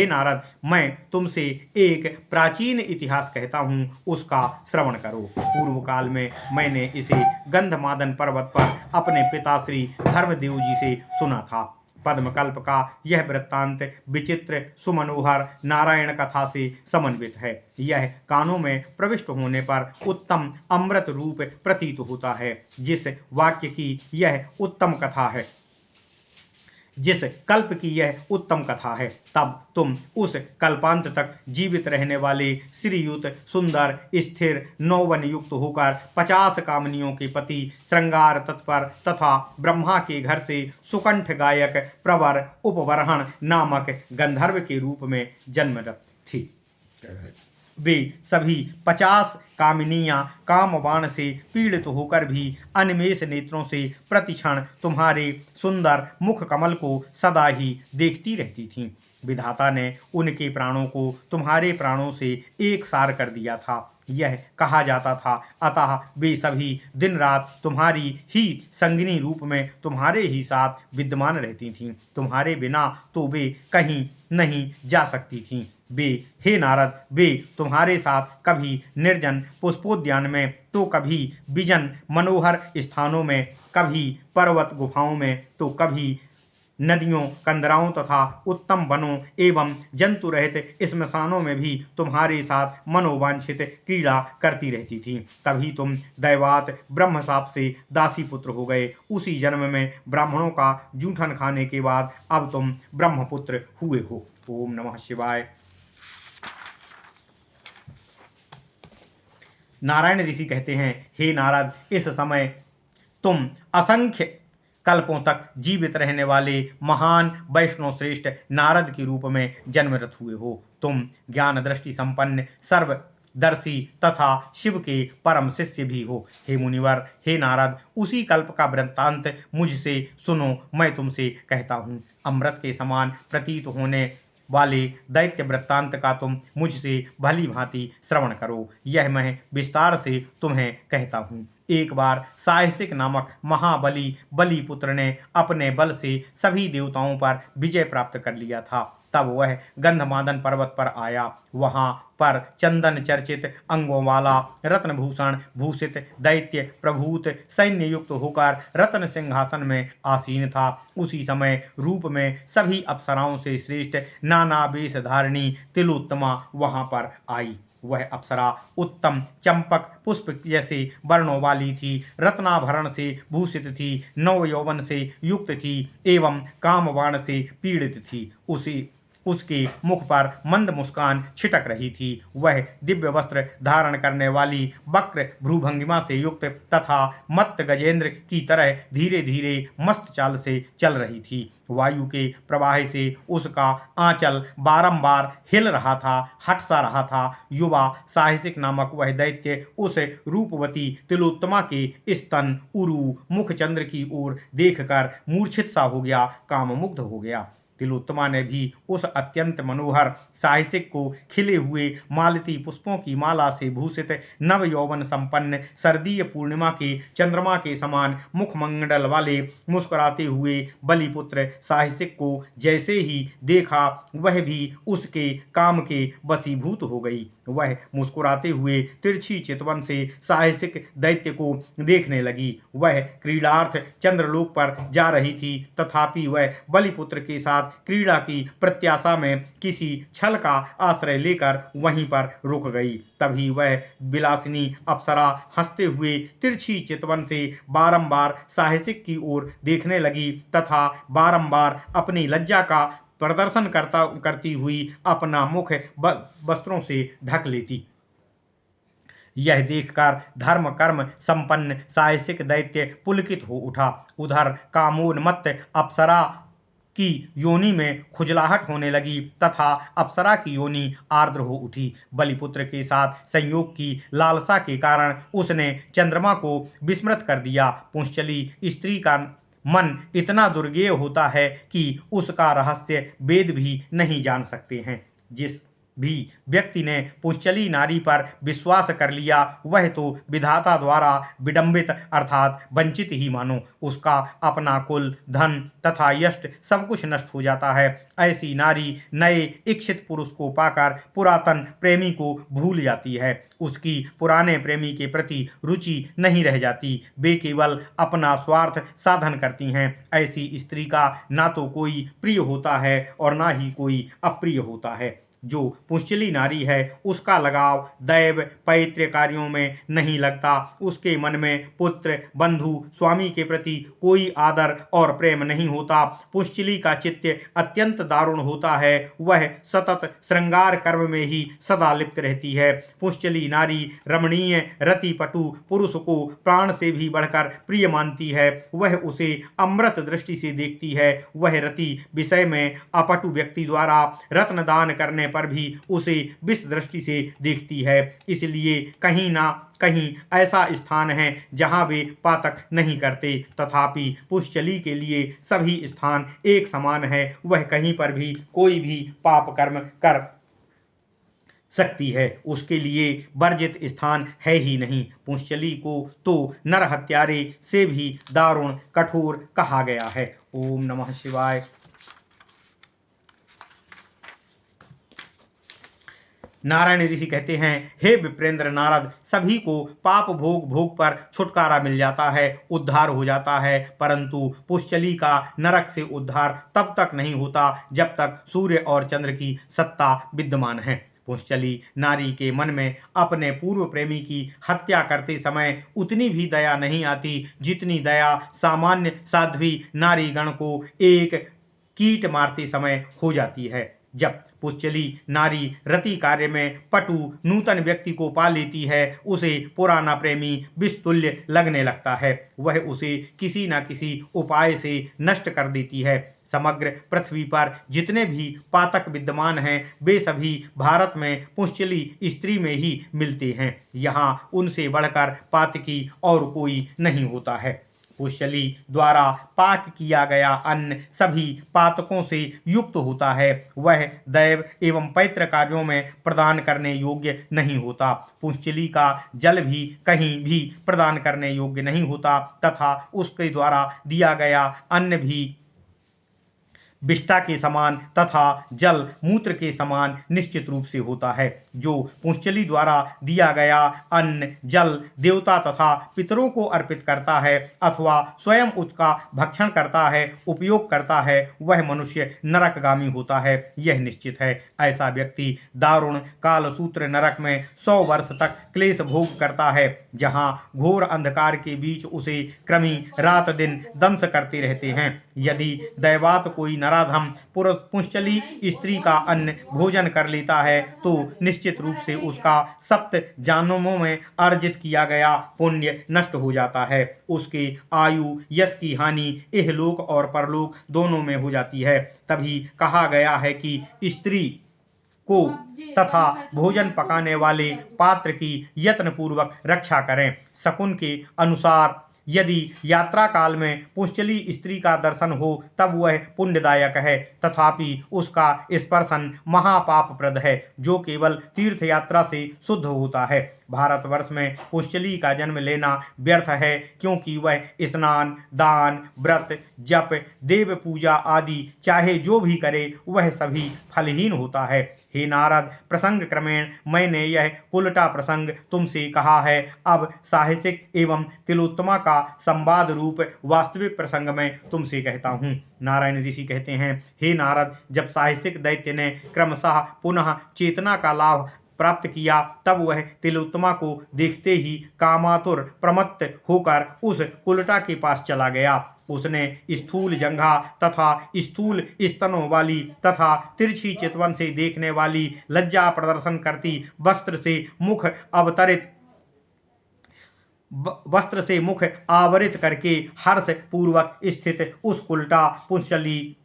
नारद, मैं तुमसे एक प्राचीन इतिहास कहता हूँ, उसका श्रवण करो। पूर्व काल में मैंने इसे गंधमादन पर्वत पर अपने पिता श्री धर्मदेव जी से सुना था। पद्मकल्प का यह वृत्तांत विचित्र सुमनोहर नारायण कथा से समन्वित है। यह कानों में प्रविष्ट होने पर उत्तम अमृत रूप प्रतीत होता है। जिस वाक्य की यह उत्तम कथा है, जिस कल्प की यह उत्तम कथा है, तब तुम उस कल्पांत तक जीवित रहने वाले श्रीयुत सुंदर स्थिर नौवन युक्त होकर 50 कामनियों के पति श्रृंगार तत्पर तथा ब्रह्मा के घर से सुकंठ गायक प्रवर उपवरहण नामक गंधर्व के रूप में जन्मरत थी। वे सभी 50 कामिनियां कामबाण से पीड़ित होकर भी अनिमेष नेत्रों से प्रतिक्षण तुम्हारे सुंदर मुख कमल को सदा ही देखती रहती थीं। विधाता ने उनके प्राणों को तुम्हारे प्राणों से एक सार कर दिया था, यह कहा जाता था। अतः वे सभी दिन रात तुम्हारी ही संगिनी रूप में तुम्हारे ही साथ विद्यमान रहती थीं। तुम्हारे बिना तो वे कहीं नहीं जा सकती थीं। वे, हे नारद, वे तुम्हारे साथ कभी निर्जन पुष्पोद्यान में, तो कभी विजन मनोहर स्थानों में, कभी पर्वत गुफाओं में, तो कभी नदियों कंदराओं तथा उत्तम वनों एवं जंतु रहित स्मशानों में भी तुम्हारे साथ मनोवांछित क्रीड़ा करती रहती थी। तभी तुम दैवात ब्रह्मशाप से दासी पुत्र हो गए। उसी जन्म में ब्राह्मणों का जूठन खाने के बाद अब तुम ब्रह्मपुत्र हुए हो। ओम नमः शिवाय। नारायण ऋषि कहते हैं, हे नारद, इस समय तुम असंख्य कल्पों तक जीवित रहने वाले महान वैष्णव श्रेष्ठ नारद के रूप में जन्मरत हुए हो। तुम ज्ञान दृष्टि संपन्न सर्वदर्शी तथा शिव के परम शिष्य भी हो। हे मुनिवर, हे नारद, उसी कल्प का वृत्तांत मुझसे सुनो, मैं तुमसे कहता हूँ। अमृत के समान प्रतीत होने वाले दैत्य वृत्तांत का तुम मुझसे भली भांति श्रवण करो। यह मैं विस्तार से तुम्हें कहता हूँ। एक बार साहसिक नामक महाबली बलिपुत्र ने अपने बल से सभी देवताओं पर विजय प्राप्त कर लिया था। तब वह गंधमादन पर्वत पर आया। वहां पर चंदन चर्चित अंगों वाला रत्नभूषण भूषित दैत्य प्रभूत सैन्य युक्त होकर रत्न सिंहासन में आसीन था। उसी समय रूप में सभी अप्सराओं से श्रेष्ठ नाना वेश धारिणी तिलोत्तमा वहां पर आई। वह अप्सरा उत्तम चंपक पुष्प जैसे वर्णों वाली थी, रत्नाभरण से भूषित थी, नव यौवन से युक्त थी एवं कामबाण से पीड़ित थी। उसके मुख पर मंद मुस्कान छिटक रही थी। वह दिव्य वस्त्र धारण करने वाली वक्र भ्रूभंगिमा से युक्त तथा मत्त गजेंद्र की तरह धीरे धीरे मस्त चाल से चल रही थी। वायु के प्रवाह से उसका आंचल बारंबार हिल रहा था, हट सा रहा था। युवा साहसिक नामक वह दैत्य उस रूपवती तिलोत्तमा के स्तन, उरु, मुखचंद्र की ओर देखकर मूर्छित सा हो गया, काममुग्ध हो गया। तिलोत्तमा ने भी उस अत्यंत मनोहर साहसिक को खिले हुए मालती पुष्पों की माला से भूषित नव यौवन संपन्न सर्दीय पूर्णिमा के चंद्रमा के समान मुखमंडल वाले मुस्कुराते हुए बलिपुत्र साहसिक को जैसे ही देखा, वह भी उसके काम के वशीभूत हो गई। वह मुस्कुराते हुए तिरछी चितवन से साहसिक दैत्य को देखने लगी। वह क्रीड़ार्थ चंद्रलोक पर जा रही थी, तथापि वह बलिपुत्र के साथ क्रीड़ा की प्रत्याशा में किसी छल का आश्रय लेकर वहीं पर रुक गई। तभी वह विलासिनी अप्सरा हंसते हुए तिरछी चितवन से बारंबार साहसिक की ओर देखने लगी तथा बारंबार अपनी लज्जा का प्रदर्शन करती हुई अपना मुख वस्त्रों से ढक लेती। यह देखकर धर्म कर्म संपन्न साहसिक दैत्य पुलकित हो उठा। उधर कामोन्मत्त अप्सरा की योनि में खुजलाहट होने लगी तथा अप्सरा की योनि आर्द्र हो उठी। बलिपुत्र के साथ संयोग की लालसा के कारण उसने चंद्रमा को विस्मृत कर दिया। पुंश्चली स्त्री का मन इतना दुर्गेय होता है कि उसका रहस्य वेद भी नहीं जान सकते हैं। जिस भी व्यक्ति ने पुंश्चली नारी पर विश्वास कर लिया, वह तो विधाता द्वारा विडंबित अर्थात वंचित ही मानो। उसका अपना कुल, धन तथा यश सब कुछ नष्ट हो जाता है। ऐसी नारी नए इच्छित पुरुष को पाकर पुरातन प्रेमी को भूल जाती है। उसकी पुराने प्रेमी के प्रति रुचि नहीं रह जाती। वे केवल अपना स्वार्थ साधन करती हैं। ऐसी स्त्री का ना तो कोई प्रिय होता है और ना ही कोई अप्रिय होता है। जो पुंश्चली नारी है, उसका लगाव दैव पैतृ कार्यों में नहीं लगता। उसके मन में पुत्र, बंधु, स्वामी के प्रति कोई आदर और प्रेम नहीं होता। पुंश्चली का चित्त अत्यंत दारुण होता है। वह सतत श्रृंगार कर्म में ही सदा लिप्त रहती है। पुंश्चली नारी रमणीय रतिपटु पुरुष को प्राण से भी बढ़कर प्रिय मानती है। वह उसे अमृत दृष्टि से देखती है। वह रति विषय में अपटु व्यक्ति द्वारा रत्न दान करने पर भी उसे विष दृष्टि से देखती है। इसलिए कहीं ना कहीं ऐसा स्थान है जहां वे पातक नहीं करते, तथापि पुंश्चली के लिए सभी स्थान एक समान है। वह कहीं पर भी कोई भी पाप कर्म कर सकती है। उसके लिए वर्जित स्थान है ही नहीं। पुंश्चली को तो नर हत्यारे से भी दारुण कठोर कहा गया है। ओम नमः शिवाय। नारायण ऋषि कहते हैं, हे विप्रेंद्र नारद, सभी को पाप भोग पर छुटकारा मिल जाता है, उद्धार हो जाता है, परंतु पुंश्चली का नरक से उद्धार तब तक नहीं होता जब तक सूर्य और चंद्र की सत्ता विद्यमान है। पुंश्चली नारी के मन में अपने पूर्व प्रेमी की हत्या करते समय उतनी भी दया नहीं आती जितनी दया सामान्य साध्वी नारीगण को एक कीट मारते समय हो जाती है। जब पुंश्चली नारी रति कार्य में पटु नूतन व्यक्ति को पा लेती है, उसे पुराना प्रेमी विषतुल्य लगने लगता है। वह उसे किसी न किसी उपाय से नष्ट कर देती है। समग्र पृथ्वी पर जितने भी पातक विद्यमान हैं, वे सभी भारत में पुंश्चली स्त्री में ही मिलते हैं। यहाँ उनसे बढ़कर पातकी और कोई नहीं होता है। पुंश्चली द्वारा पाक किया गया अन्न सभी पातकों से युक्त होता है। वह दैव एवं पैतृ कार्यों में प्रदान करने योग्य नहीं होता। पुंश्चली का जल भी कहीं भी प्रदान करने योग्य नहीं होता तथा उसके द्वारा दिया गया अन्न भी विष्ठा के समान तथा जल मूत्र के समान निश्चित रूप से होता है। जो पुंश्चली द्वारा दिया गया अन्न जल देवता तथा पितरों को अर्पित करता है अथवा स्वयं उसका भक्षण करता है, उपयोग करता है, वह मनुष्य नरकगामी होता है, यह निश्चित है। ऐसा व्यक्ति दारुण कालसूत्र नरक में 100 वर्ष तक क्लेश भोग करता है, जहाँ घोर अंधकार के बीच उसे कृमि रात दिन दंश करते रहते हैं। यदि दैवात कोई नरक नराधम पुरुष पुंश्चली स्त्री का अन्न भोजन कर लेता है तो निश्चित रूप से उसका 7 जन्मों में अर्जित किया गया पुण्य नष्ट हो जाता है। उसके आयु यश की हानि इहलोक और परलोक दोनों में हो जाती है। तभी कहा गया है कि स्त्री को तथा भोजन पकाने वाले पात्र की यत्न पूर्वक रक्षा करें। शकुन के अनुसार यदि यात्रा काल में पुंश्चली स्त्री का दर्शन हो तब वह पुण्यदायक है, तथापि उसका स्पर्शन महापापप्रद है जो केवल तीर्थ यात्रा से शुद्ध होता है। भारतवर्ष में पुंश्चली का जन्म लेना व्यर्थ है, क्योंकि वह स्नान, दान, व्रत, जप, देव पूजा आदि चाहे जो भी करे वह सभी फलहीन होता है। हे नारद, प्रसंग क्रमेण मैंने यह उल्टा प्रसंग तुमसे कहा है। अब साहसिक एवं तिलोत्तमा का संवाद रूप वास्तविक प्रसंग में तुमसे कहता हूँ। नारायण ऋषि कहते हैं, हे नारद, जब साहसिक दैत्य ने क्रमशः पुनः चेतना का लाभ प्राप्त किया तब वह तिलोत्तमा को देखते ही कामातुर प्रमत्त होकर उस उल्टा के पास चला गया। उसने स्थूल जंघा तथा स्थूल स्तनों वाली तथा तिरछी चितवन से देखने वाली लज्जा प्रदर्शन करती वस्त्र से मुख आवरित करके हर्ष पूर्वक स्थित उस उल्टा पुंश्चली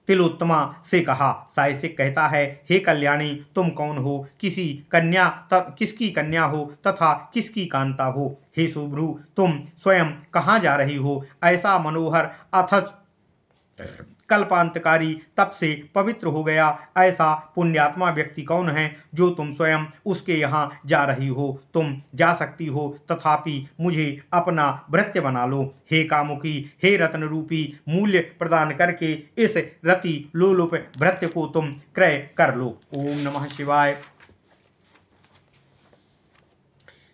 तिलोत्तमा से कहा। साहसिक कहता है, हे कल्याणी, तुम कौन हो, किसकी कन्या हो तथा किसकी कांता हो। हे सुभ्रू, तुम स्वयं कहाँ जा रही हो। ऐसा मनोहर अथच कल्पांतकारी तप से पवित्र हो गया ऐसा पुण्यात्मा व्यक्ति कौन है जो तुम स्वयं उसके यहाँ जा रही हो। तुम जा सकती हो, तथापि मुझे अपना भृत्य बना लो। हे कामुकी, हे रत्न रूपी मूल्य प्रदान करके इस रति लोलुप भृत्य को तुम क्रय कर लो। ओम नमः शिवाय।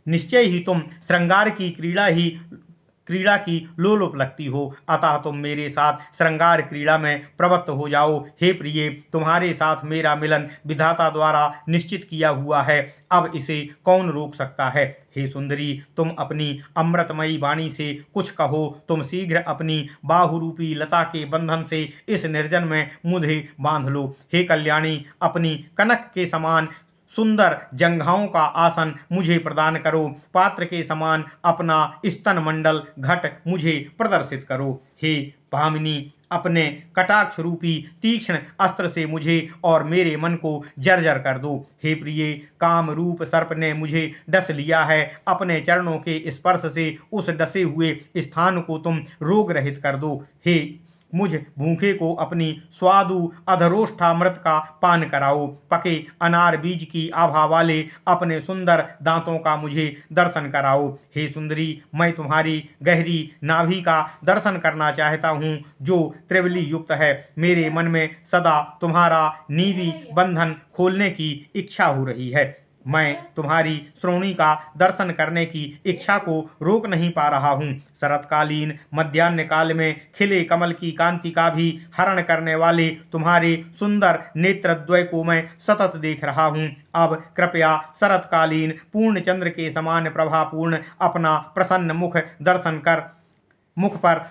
निश्चय ही तुम श्रृंगार की क्रीड़ा की लोलुप लगती हो, अतः तुम मेरे साथ श्रृंगार क्रीड़ा में प्रवृत्त हो जाओ। हे प्रिये, तुम्हारे साथ मेरा मिलन विधाता द्वारा निश्चित किया हुआ है, अब इसे कौन रोक सकता है। हे सुंदरी, तुम अपनी अमृतमयी वाणी से कुछ कहो। तुम शीघ्र अपनी बाहुरूपी लता के बंधन से इस निर्जन में मुझे बांध लो। हे कल्याणी, अपनी कनक के समान सुंदर जंघाओं का आसन मुझे प्रदान करो। पात्र के समान अपना स्तन मंडल घट मुझे प्रदर्शित करो। हे भामिनी, अपने कटाक्ष रूपी तीक्ष्ण अस्त्र से मुझे और मेरे मन को जर्जर कर दो। हे प्रिये, काम रूप सर्प ने मुझे डस लिया है, अपने चरणों के स्पर्श से उस डसे हुए स्थान को तुम रोग रहित कर दो। हे मुझ भूखे को अपनी स्वादु अधरोष्ठामृत का पान कराओ। पके अनार बीज की आभा वाले अपने सुंदर दांतों का मुझे दर्शन कराओ। हे सुंदरी, मैं तुम्हारी गहरी नाभि का दर्शन करना चाहता हूँ जो त्रिवली युक्त है। मेरे मन में सदा तुम्हारा नीवी बंधन खोलने की इच्छा हो रही है। मैं तुम्हारी श्रोणी का दर्शन करने की इच्छा को रोक नहीं पा रहा हूँ। शरतकालीन मध्याह्न काल में खिले कमल की कांति का भी हरण करने वाले तुम्हारे सुंदर नेत्रद्वय को मैं सतत देख रहा हूँ। अब कृपया शरतकालीन पूर्ण चंद्र के समान प्रभापूर्ण अपना प्रसन्न मुख पर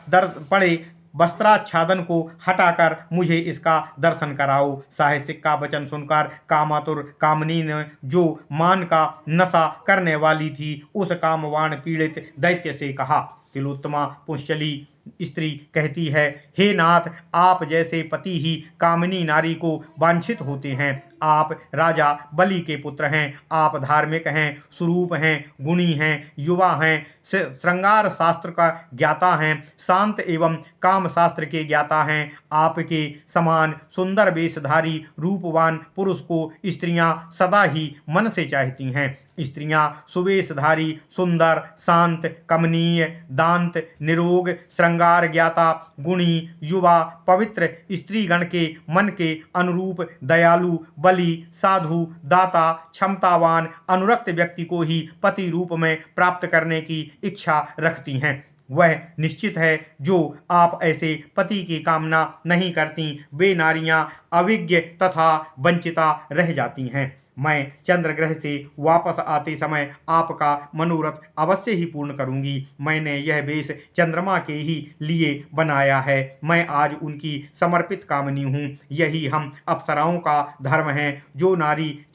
पड़े वस्त्राच्छादन को हटाकर मुझे इसका दर्शन कराओ। साहसिक का वचन सुनकर कामातुर कामनी ने जो मान का नशा करने वाली थी उस कामवान पीड़ित दैत्य से कहा। तिलोत्तमा पुंश्चली स्त्री कहती है, हे नाथ, आप जैसे पति ही कामिनी नारी को वांछित होते हैं। आप राजा बलि के पुत्र हैं, आप धार्मिक हैं, स्वरूप हैं, गुणी हैं, युवा हैं, श्रृंगार शास्त्र का ज्ञाता हैं, शांत एवं काम शास्त्र के ज्ञाता हैं। आपके समान सुंदर वेशधारी रूपवान पुरुष को स्त्रियां सदा ही मन से चाहती हैं। स्त्रियां सुवेशधारी, सुंदर, शांत, कमनीय, दांत, निरोग, श्रृंगार ज्ञाता, गुणी, युवा, पवित्र स्त्रीगण के मन के अनुरूप दयालु, बलि, साधु, दाता, क्षमतावान, अनुरक्त व्यक्ति को ही पति रूप में प्राप्त करने की इच्छा रखती हैं। वह निश्चित है जो आप ऐसे पति की कामना नहीं करती, वे नारियां अविज्ञ तथा वंचिता रह जाती हैं। मैं चंद्रग्रह से वापस आते समय आपका मनोरथ अवश्य ही पूर्ण करूंगी। मैंने यह वेश चंद्रमा के ही लिए बनाया है। मैं आज उनकी समर्पित कामनी हूँ। यही हम अप्सराओं का धर्म है। जो नारी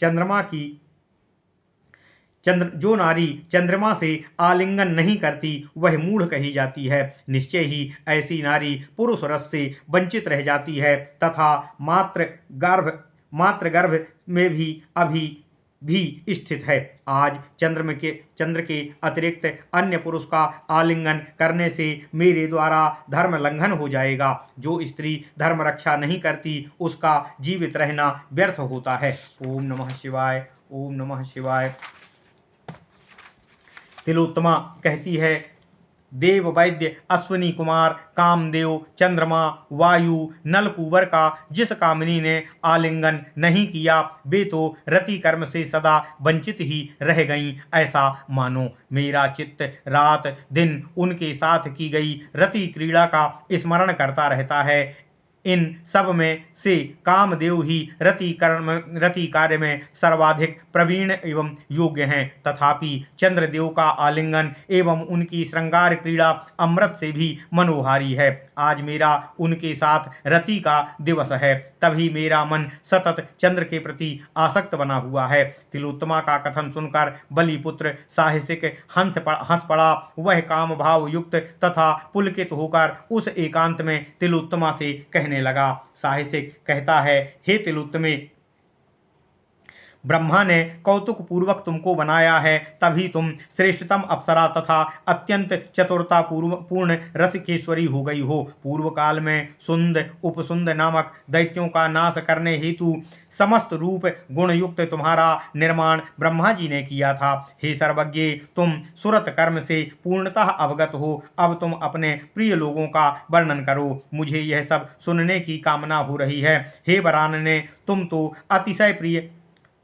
चंद्रमा से आलिंगन नहीं करती वह मूढ़ कही जाती है। निश्चय ही ऐसी नारी पुरुष रस से वंचित रह जाती है तथा मात्र गर्भ में भी अभी भी स्थित है। आज चंद्र के अतिरिक्त अन्य पुरुष का आलिंगन करने से मेरे द्वारा धर्म लंघन हो जाएगा। जो स्त्री धर्म रक्षा नहीं करती उसका जीवित रहना व्यर्थ होता है। ओम नमः शिवाय। ओम नमः शिवाय। तिलोत्तमा कहती है, देव वैद्य अश्विनी कुमार कामदेव चंद्रमा वायु नलकूबर का जिस कामिनी ने आलिंगन नहीं किया वे तो रति कर्म से सदा वंचित ही रह गईं। ऐसा मानो मेरा चित्त रात दिन उनके साथ की गई रति क्रीड़ा का स्मरण करता रहता है। इन सब में से कामदेव ही रति कार्य में सर्वाधिक प्रवीण एवं योग्य हैं। तथापि चंद्रदेव का आलिंगन एवं उनकी श्रृंगार क्रीड़ा अमृत से भी मनोहारी है। आज मेरा उनके साथ रति का दिवस है, तभी मेरा मन सतत चंद्र के प्रति आसक्त बना हुआ है। तिलोत्तमा का कथन सुनकर बलिपुत्र साहसिक हंस पड़ा। वह काम भाव युक्त तथा पुलकित होकर उस एकांत में तिलोत्तमा से कहने लगा। साहसिक कहता है, हे तिलोत्तमे, ब्रह्मा ने कौतुक पूर्वक तुमको बनाया है, तभी तुम श्रेष्ठतम अप्सरा तथा अत्यंत चतुरता पूर्ण रसिकेश्वरी हो गई हो। पूर्व काल में सुंद उपसुंद नामक दैत्यों का नाश करने हेतु समस्त रूप गुण युक्त तुम्हारा निर्माण ब्रह्मा जी ने किया था। हे सर्वज्ञ, तुम सुरत कर्म से पूर्णतः अवगत हो। अब तुम अपने प्रिय लोगों का वर्णन करो। मुझे यह सब सुनने की कामना हो रही है। हे वरानने,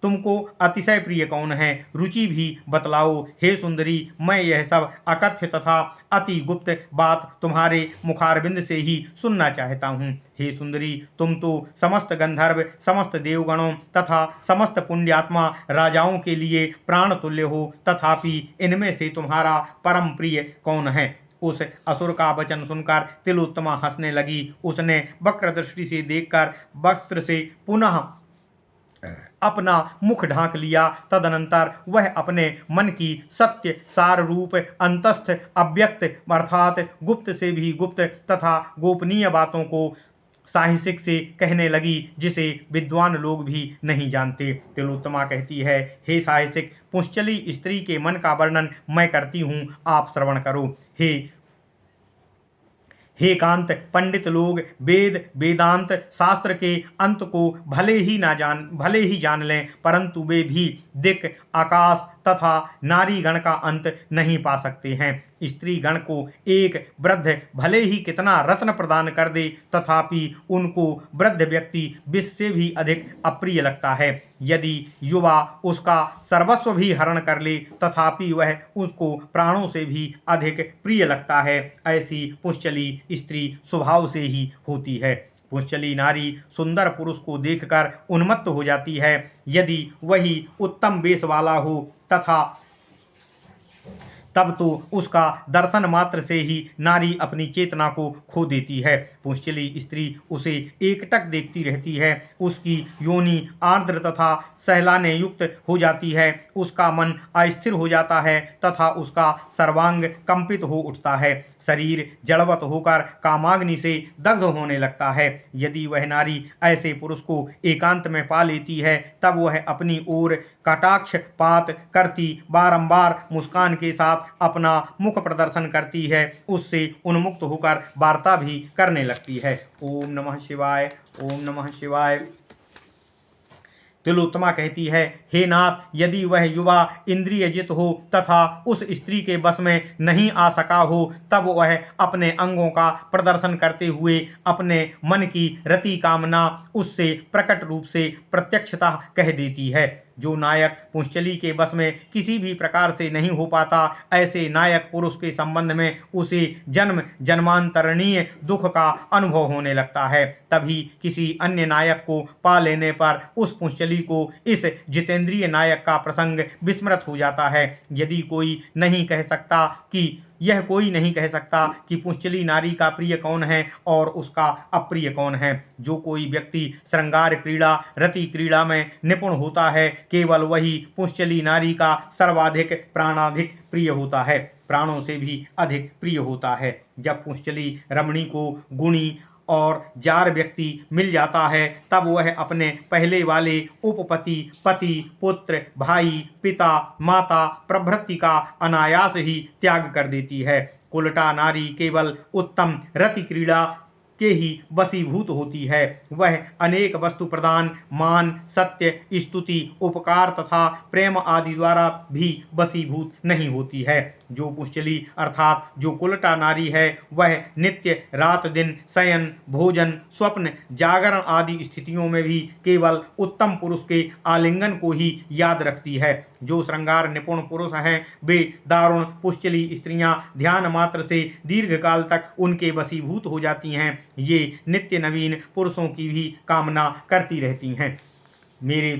तुमको अतिशय प्रिय कौन है? रुचि भी बतलाओ। हे सुंदरी, मैं यह सब अकथ्य तथा अति गुप्त बात तुम्हारे मुखारविंद से ही सुनना चाहता हूँ। हे सुंदरी, तुम तो समस्त गंधर्व समस्त देवगणों तथा समस्त पुण्यात्मा राजाओं के लिए प्राण तुल्य हो, तथापि इनमें से तुम्हारा परम प्रिय कौन है? उस असुर का वचन सुनकर तिलोत्तमा हंसने लगी। उसने वक्र दृष्टि से देखकर वस्त्र से पुनः अपना मुख ढांक लिया। तदनंतर वह अपने मन की सत्य सार रूप अंतस्थ अव्यक्त अर्थात गुप्त से भी गुप्त तथा गोपनीय बातों को साहसिक से कहने लगी, जिसे विद्वान लोग भी नहीं जानते। तिलोत्तमा कहती है, हे साहसिक, पुंश्चली स्त्री के मन का वर्णन मैं करती हूँ, आप श्रवण करो। हे कांत, पंडित लोग वेद वेदांत शास्त्र के अंत को भले ही जान लें, परंतु वे भी दिक् आकाश तथा नारी गण का अंत नहीं पा सकते हैं। स्त्री गण को एक वृद्ध भले ही कितना रत्न प्रदान कर दे, तथापि उनको वृद्ध व्यक्ति विष से भी अधिक अप्रिय लगता है। यदि युवा उसका सर्वस्व भी हरण कर ले, तथापि वह उसको प्राणों से भी अधिक प्रिय लगता है। ऐसी पुंश्चली स्त्री स्वभाव से ही होती है। पुंश्चली नारी सुंदर पुरुष को देखकर उन्मत्त हो जाती है। यदि वही उत्तम वेश वाला हो तथा तब तो उसका दर्शन मात्र से ही नारी अपनी चेतना को खो देती है। पुंश्चली स्त्री उसे एकटक देखती रहती है। उसकी योनि आर्द्र तथा सहलाने युक्त हो जाती है। उसका मन अस्थिर हो जाता है तथा उसका सर्वांग कंपित हो उठता है। शरीर जड़वत होकर कामाग्नि से दग्ध होने लगता है। यदि वह नारी ऐसे पुरुष को एकांत में पा लेती है, तब वह अपनी ओर कटाक्ष पात करती बारंबार मुस्कान के साथ अपना मुख प्रदर्शन करती है। उससे उन्मुक्त होकर वार्ता भी करने लगती है। ओम नमः शिवाय। ओम नमः शिवाय। तिलोत्तमा कहती है, हे नाथ, यदि वह युवा इंद्रियजित हो तथा उस स्त्री के बस में नहीं आ सका हो, तब वह अपने अंगों का प्रदर्शन करते हुए अपने मन की रति कामना उससे प्रकट रूप से प्रत्यक्षतः कह देती है। जो नायक पुंश्चली के बस में किसी भी प्रकार से नहीं हो पाता, ऐसे नायक पुरुष के संबंध में उसे जन्म जन्मांतरणीय दुख का अनुभव होने लगता है। तभी किसी अन्य नायक को पा लेने पर उस पुंश्चली को इस जितेंद्रिय नायक का प्रसंग विस्मृत हो जाता है। यदि कोई नहीं कह सकता कि पुंश्चली नारी का प्रिय कौन है और उसका अप्रिय कौन है। जो कोई व्यक्ति श्रृंगार क्रीड़ा रति क्रीड़ा में निपुण होता है, केवल वही पुंश्चली नारी का सर्वाधिक प्राणाधिक प्रिय होता है, प्राणों से भी अधिक प्रिय होता है। जब पुंश्चली रमणी को गुणी और जार व्यक्ति मिल जाता है, तब वह अपने पहले वाले उपपति, पति, पुत्र, भाई, पिता, माता प्रभृति का अनायास ही त्याग कर देती है। कुलटा नारी केवल उत्तम रति क्रीड़ा के ही वशीभूत होती है। वह अनेक वस्तु प्रदान, मान, सत्य, स्तुति, उपकार तथा प्रेम आदि द्वारा भी वशीभूत नहीं होती है। जो पुंश्चली अर्थात जो कुलटा नारी है, वह नित्य रात दिन शयन, भोजन, स्वप्न, जागरण आदि स्थितियों में भी केवल उत्तम पुरुष के आलिंगन को ही याद रखती है। जो श्रृंगार निपुण पुरुष हैं, वे दारुण पुंश्चली स्त्रियां ध्यान मात्र से दीर्घकाल तक उनके वशीभूत हो जाती हैं। ये नित्य नवीन पुरुषों की भी कामना करती रहती हैं। मेरे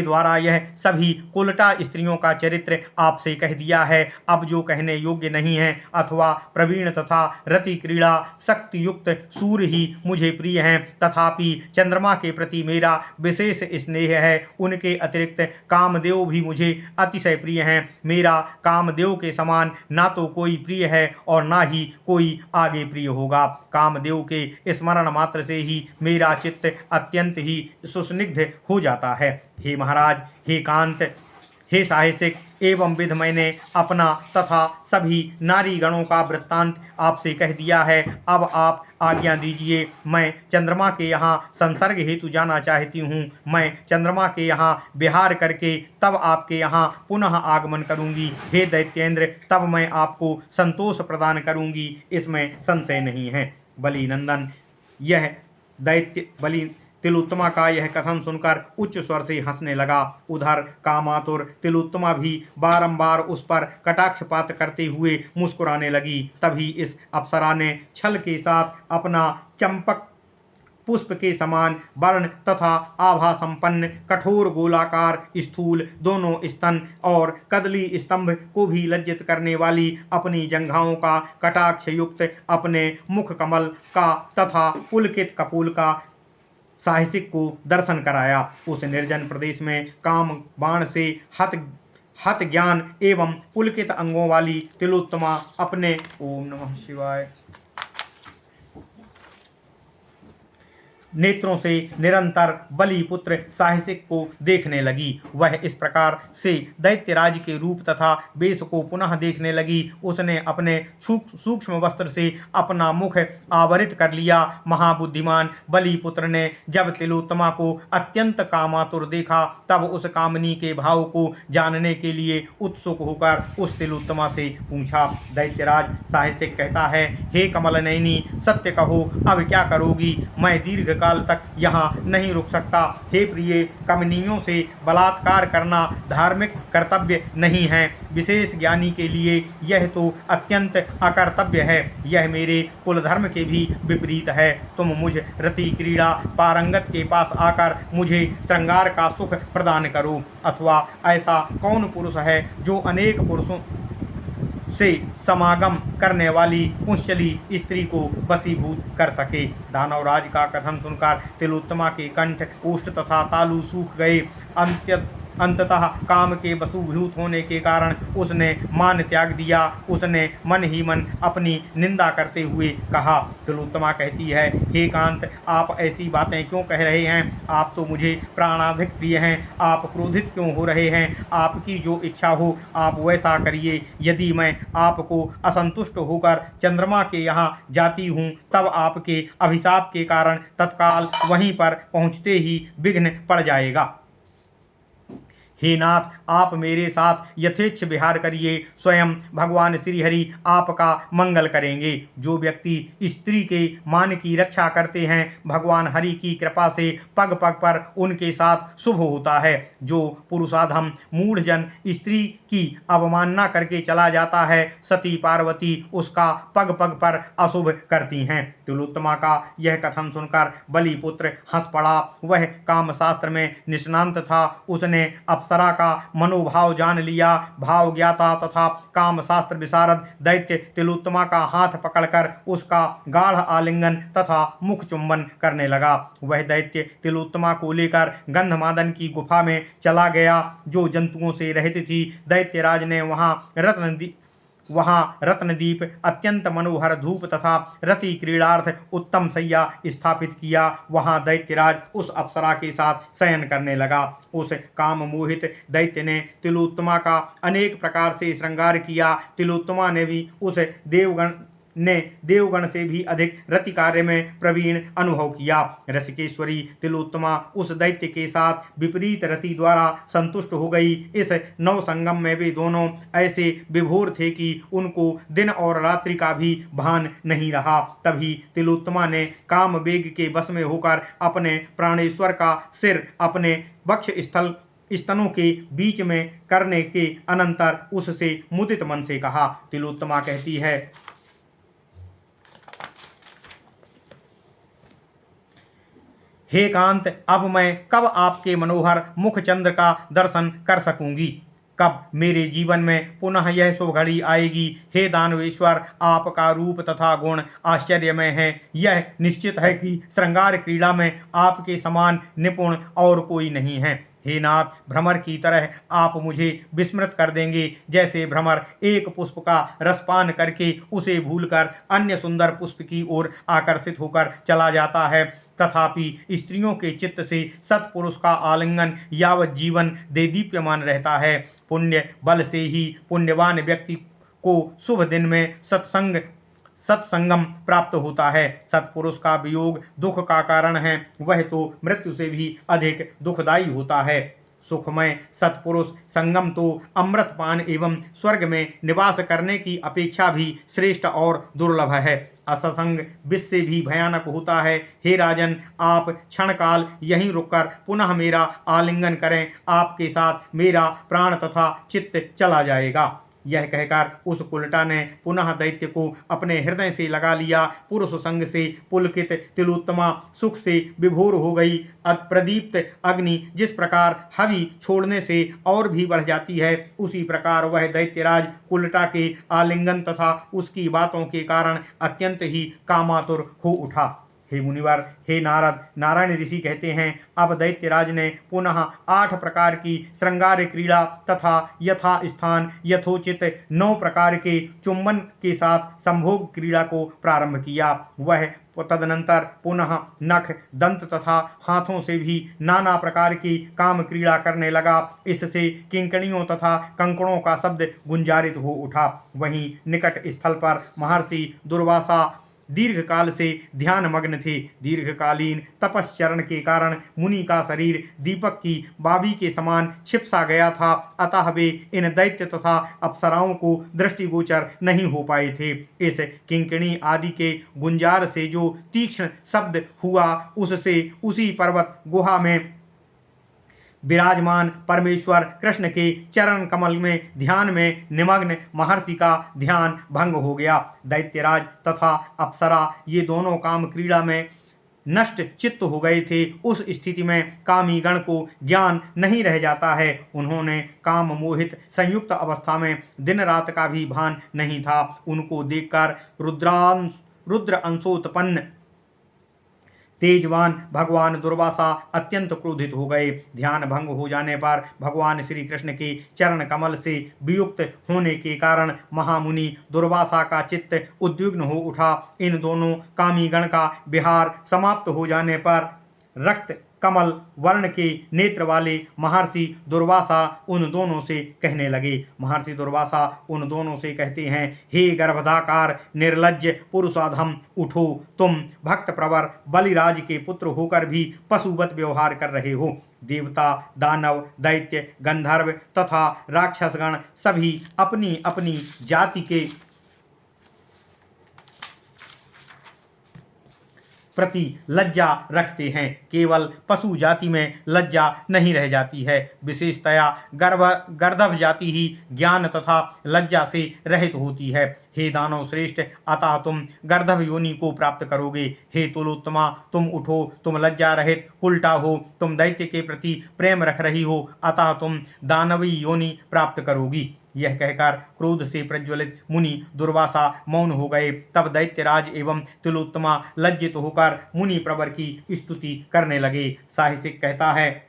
द्वारा यह सभी कुलटा स्त्रियों का चरित्र आपसे कह दिया है। अब जो कहने योग्य नहीं है अथवा प्रवीण तथा रति क्रीड़ा शक्ति युक्त सूर्य ही मुझे प्रिय हैं, तथापि चंद्रमा के प्रति मेरा विशेष स्नेह है। उनके अतिरिक्त कामदेव भी मुझे अतिशय प्रिय हैं। मेरा कामदेव के समान ना तो कोई प्रिय है और ना ही कोई आगे प्रिय होगा। कामदेव के स्मरण मात्र से ही मेरा चित्त अत्यंत ही सुस्निग्ध हो जाता है। हे महाराज, हे कांत, हे साहसिक, एवं विध मैंने अपना तथा सभी नारी गणों का वृत्तांत आपसे कह दिया है। अब आप आज्ञा दीजिए, मैं चंद्रमा के यहाँ संसर्ग हेतु जाना चाहती हूँ। मैं चंद्रमा के यहाँ विहार करके तब आपके यहाँ पुनः आगमन करूँगी। हे दैत्येंद्र, तब मैं आपको संतोष प्रदान करूँगी, इसमें संशय नहीं है। बलि नंदन यह दैत्य बलि तिलोत्तमा का यह कथन सुनकर उच्च स्वर से हंसने लगा। उधर कामातुर तिलोत्तमा भी बारंबार उस पर कटाक्षपात करते हुए मुस्कुराने लगी। तभी इस अप्सरा ने छल के साथ अपना चंपक पुष्प के समान वर्ण तथा आभा संपन्न कठोर गोलाकार स्थूल दोनों स्तन और कदली स्तंभ को भी लज्जित करने वाली अपनी जंघाओं का कटाक्ष युक्त अपने मुख कमल का तथा पुलकित कपोल का साहसिक को दर्शन कराया। उस निर्जन प्रदेश में काम बाण से हत ज्ञान एवं पुलकित अंगों वाली तिलोत्तमा अपने ओम नमः शिवाय नेत्रों से निरंतर बलि पुत्र साहसिक को देखने लगी। वह इस प्रकार से दैत्यराज के रूप तथा वेश को पुनः देखने लगी। उसने अपने सूक्ष्म वस्त्र से अपना मुख आवरित कर लिया। महाबुद्धिमान बलि पुत्र ने जब तिलोत्तमा को अत्यंत कामातुर देखा, तब उस कामनी के भाव को जानने के लिए उत्सुक होकर उस तिलोत्तमा से पूछा। दैत्यराज साहसिक कहता है, हे कमलनयनी, सत्य कहो, अब क्या करोगी? मैं दीर्घ काल तक यहाँ नहीं रुक सकता। हे प्रिय, कमनियों से बलात्कार करना धार्मिक कर्तव्य नहीं है। विशेष ज्ञानी के लिए यह तो अत्यंत अकर्तव्य है। यह मेरे कुल धर्म के भी विपरीत है। तुम मुझ रति क्रीड़ा पारंगत के पास आकर मुझे श्रृंगार का सुख प्रदान करो। अथवा ऐसा कौन पुरुष है जो अनेक पुरुषों से समागम करने वाली पुंश्चली स्त्री को वशीभूत कर सके। दानवराज का कथन सुनकर तिलोत्तमा के कंठ, ओष्ठ तथा तालु सूख गए। अंततः काम के वशीभूत होने के कारण उसने मान त्याग दिया। उसने मन ही मन अपनी निंदा करते हुए कहा। तिलोत्तमा कहती है, हे कांत, आप ऐसी बातें क्यों कह रहे हैं? आप तो मुझे प्राणाधिक प्रिय हैं। आप क्रोधित क्यों हो रहे हैं? आपकी जो इच्छा हो आप वैसा करिए। यदि मैं आपको असंतुष्ट होकर चंद्रमा के यहाँ जाती हूँ, तब आपके अभिशाप के कारण तत्काल वहीं पर पहुँचते ही विघ्न पड़ जाएगा। हे नाथ, आप मेरे साथ यथेच्छ विहार करिए, स्वयं भगवान श्री हरि आपका मंगल करेंगे। जो व्यक्ति स्त्री के मान की रक्षा करते हैं, भगवान हरि की कृपा से पग पग पर उनके साथ शुभ होता है। जो पुरुषाधम मूढ़ जन स्त्री की अवमानना करके चला जाता है, सती पार्वती उसका पग पग पर अशुभ करती हैं। तिलोत्तमा का यह कथन सुनकर बलिपुत्र हंस पड़ा। वह काम शास्त्र में निष्णांत था। उसने अप्सरा का मनोभाव जान लिया। भाव ज्ञाता तथा काम शास्त्र विशारद दैत्य तिलोत्तमा का हाथ पकड़कर उसका गाढ़ आलिंगन तथा मुख चुंबन करने लगा। वह दैत्य तिलोत्तमा को लेकर गंधमादन की गुफा में चला गया, जो जंतुओं से रहित थी। दैत्यराज ने वहां रत्नदीप, अत्यंत मनोहर धूप तथा रति क्रीड़ार्थ उत्तम शैया स्थापित किया। वहां दैत्यराज उस अप्सरा के साथ शयन करने लगा। उस काम मोहित दैत्य ने तिलोत्तमा का अनेक प्रकार से श्रृंगार किया। तिलोत्तमा ने भी उस देवगण से भी अधिक रति कार्य में प्रवीण अनुभव किया। रसिकेश्वरी तिलोत्तमा उस दैत्य के साथ विपरीत रति द्वारा संतुष्ट हो गई। इस नव संगम में वे दोनों ऐसे विभोर थे कि उनको दिन और रात्रि का भी भान नहीं रहा। तभी तिलोत्तमा ने काम वेग के वश में होकर अपने प्राणेश्वर का सिर अपने वक्ष स्तनों के बीच में करने के अनंतर उससे मुदित मन से कहा। तिलोत्तमा कहती है, हे कांत, अब मैं कब आपके मनोहर मुख चंद्र का दर्शन कर सकूंगी? कब मेरे जीवन में पुनः यह शुभ घड़ी आएगी? हे दानवेश्वर, आपका रूप तथा गुण आश्चर्यमय है। यह निश्चित है कि श्रृंगार क्रीड़ा में आपके समान निपुण और कोई नहीं है। हे नाथ, भ्रमर की तरह आप मुझे विस्मृत कर देंगे, जैसे भ्रमर एक पुष्प का रसपान करके उसे भूलकर अन्य सुंदर पुष्प की ओर आकर्षित होकर चला जाता है। तथापि स्त्रियों के चित्त से सत्पुरुष का आलिंगन यावत जीवन देदीप्यमान रहता है। पुण्य बल से ही पुण्यवान व्यक्ति को शुभ दिन में सत्संगम प्राप्त होता है। सत्पुरुष का वियोग दुख का कारण है, वह तो मृत्यु से भी अधिक दुखदायी होता है। सुखमय सत्पुरुष संगम तो अमृतपान एवं स्वर्ग में निवास करने की अपेक्षा भी श्रेष्ठ और दुर्लभ है। असंग विष से भी भयानक होता है। हे राजन, आप क्षण काल यहीं रुककर पुनः मेरा आलिंगन करें, आपके साथ मेरा प्राण तथा चित्त चला जाएगा। यह कहकर उस कुलटा ने पुनः दैत्य को अपने हृदय से लगा लिया। पुरुष संग से पुलकित तिलोत्तमा सुख से विभोर हो गई। प्रदीप्त अग्नि जिस प्रकार हवि छोड़ने से और भी बढ़ जाती है, उसी प्रकार वह दैत्यराज कुलटा के आलिंगन तथा उसकी बातों के कारण अत्यंत ही कामातुर हो उठा। हे मुनिवर, हे नारद, नारायण ऋषि कहते हैं, अब दैत्यराज ने पुनः 8 प्रकार की श्रृंगार क्रीड़ा तथा यथा स्थान यथोचित 9 प्रकार के चुंबन के साथ संभोग क्रीड़ा को प्रारंभ किया। वह तदनंतर पुनः नख, दंत तथा हाथों से भी नाना प्रकार की काम क्रीड़ा करने लगा। इससे किंकणियों तथा कंकड़ों का शब्द गुंजारित हो उठा। वहीं निकट स्थल पर महर्षि दुर्वासा दीर्घ काल से ध्यान मग्न थे। दीर्घकालीन तपश्चरण के कारण मुनि का शरीर दीपक की बाबी के समान छिप सा गया था, अतः वे इन दैत्य तथा अप्सराओं को दृष्टिगोचर नहीं हो पाए थे। इस किंकिणी आदि के गुंजार से जो तीक्ष्ण शब्द हुआ, उससे उसी पर्वत गुहा में विराजमान परमेश्वर कृष्ण के चरण कमल में ध्यान में निमग्न महर्षि का ध्यान भंग हो गया। दैत्यराज तथा अप्सरा ये दोनों काम क्रीड़ा में नष्ट चित्त हो गए थे। उस स्थिति में कामी गण को ज्ञान नहीं रह जाता है। उन्होंने काम मोहित संयुक्त अवस्था में दिन रात का भी भान नहीं था। उनको देखकर रुद्र अंशोत्पन्न तेजवान भगवान दुर्वासा अत्यंत क्रोधित हो गए। ध्यान भंग हो जाने पर भगवान श्री कृष्ण के चरण कमल से वियुक्त होने के कारण महामुनि दुर्वासा का चित्त उद्विग्न हो उठा। इन दोनों कामी गण का विहार समाप्त हो जाने पर रक्त कमल वर्ण के नेत्र वाले महर्षि दुर्वासा उन दोनों से कहने लगे। महर्षि दुर्वासा उन दोनों से कहते हैं, हे गर्भधाकार निर्लज्ज पुरुषाधम, उठो, तुम भक्त प्रवर बलिराज के पुत्र होकर भी पशुवत व्यवहार कर रहे हो। देवता, दानव, दैत्य, गंधर्व तथा राक्षसगण सभी अपनी अपनी जाति के प्रति लज्जा रखते हैं, केवल पशु जाति में लज्जा नहीं रह जाती है। विशेषतया गर्दभ जाति ही ज्ञान तथा लज्जा से रहित होती है। हे दानव श्रेष्ठ, अतः तुम गर्दभ योनि को प्राप्त करोगे। हे तुलोत्तमा, तुम उठो, तुम लज्जा रहित उल्टा हो, तुम दैत्य के प्रति प्रेम रख रही हो, अतः तुम दानवी योनि प्राप्त करोगी। यह कहकर क्रोध से प्रज्वलित मुनि दुर्वासा मौन हो गए। तब दैत्यराज एवं तिलोत्तमा लज्जित होकर मुनि प्रवर की स्तुति करने लगे। साहित्यिक कहता है,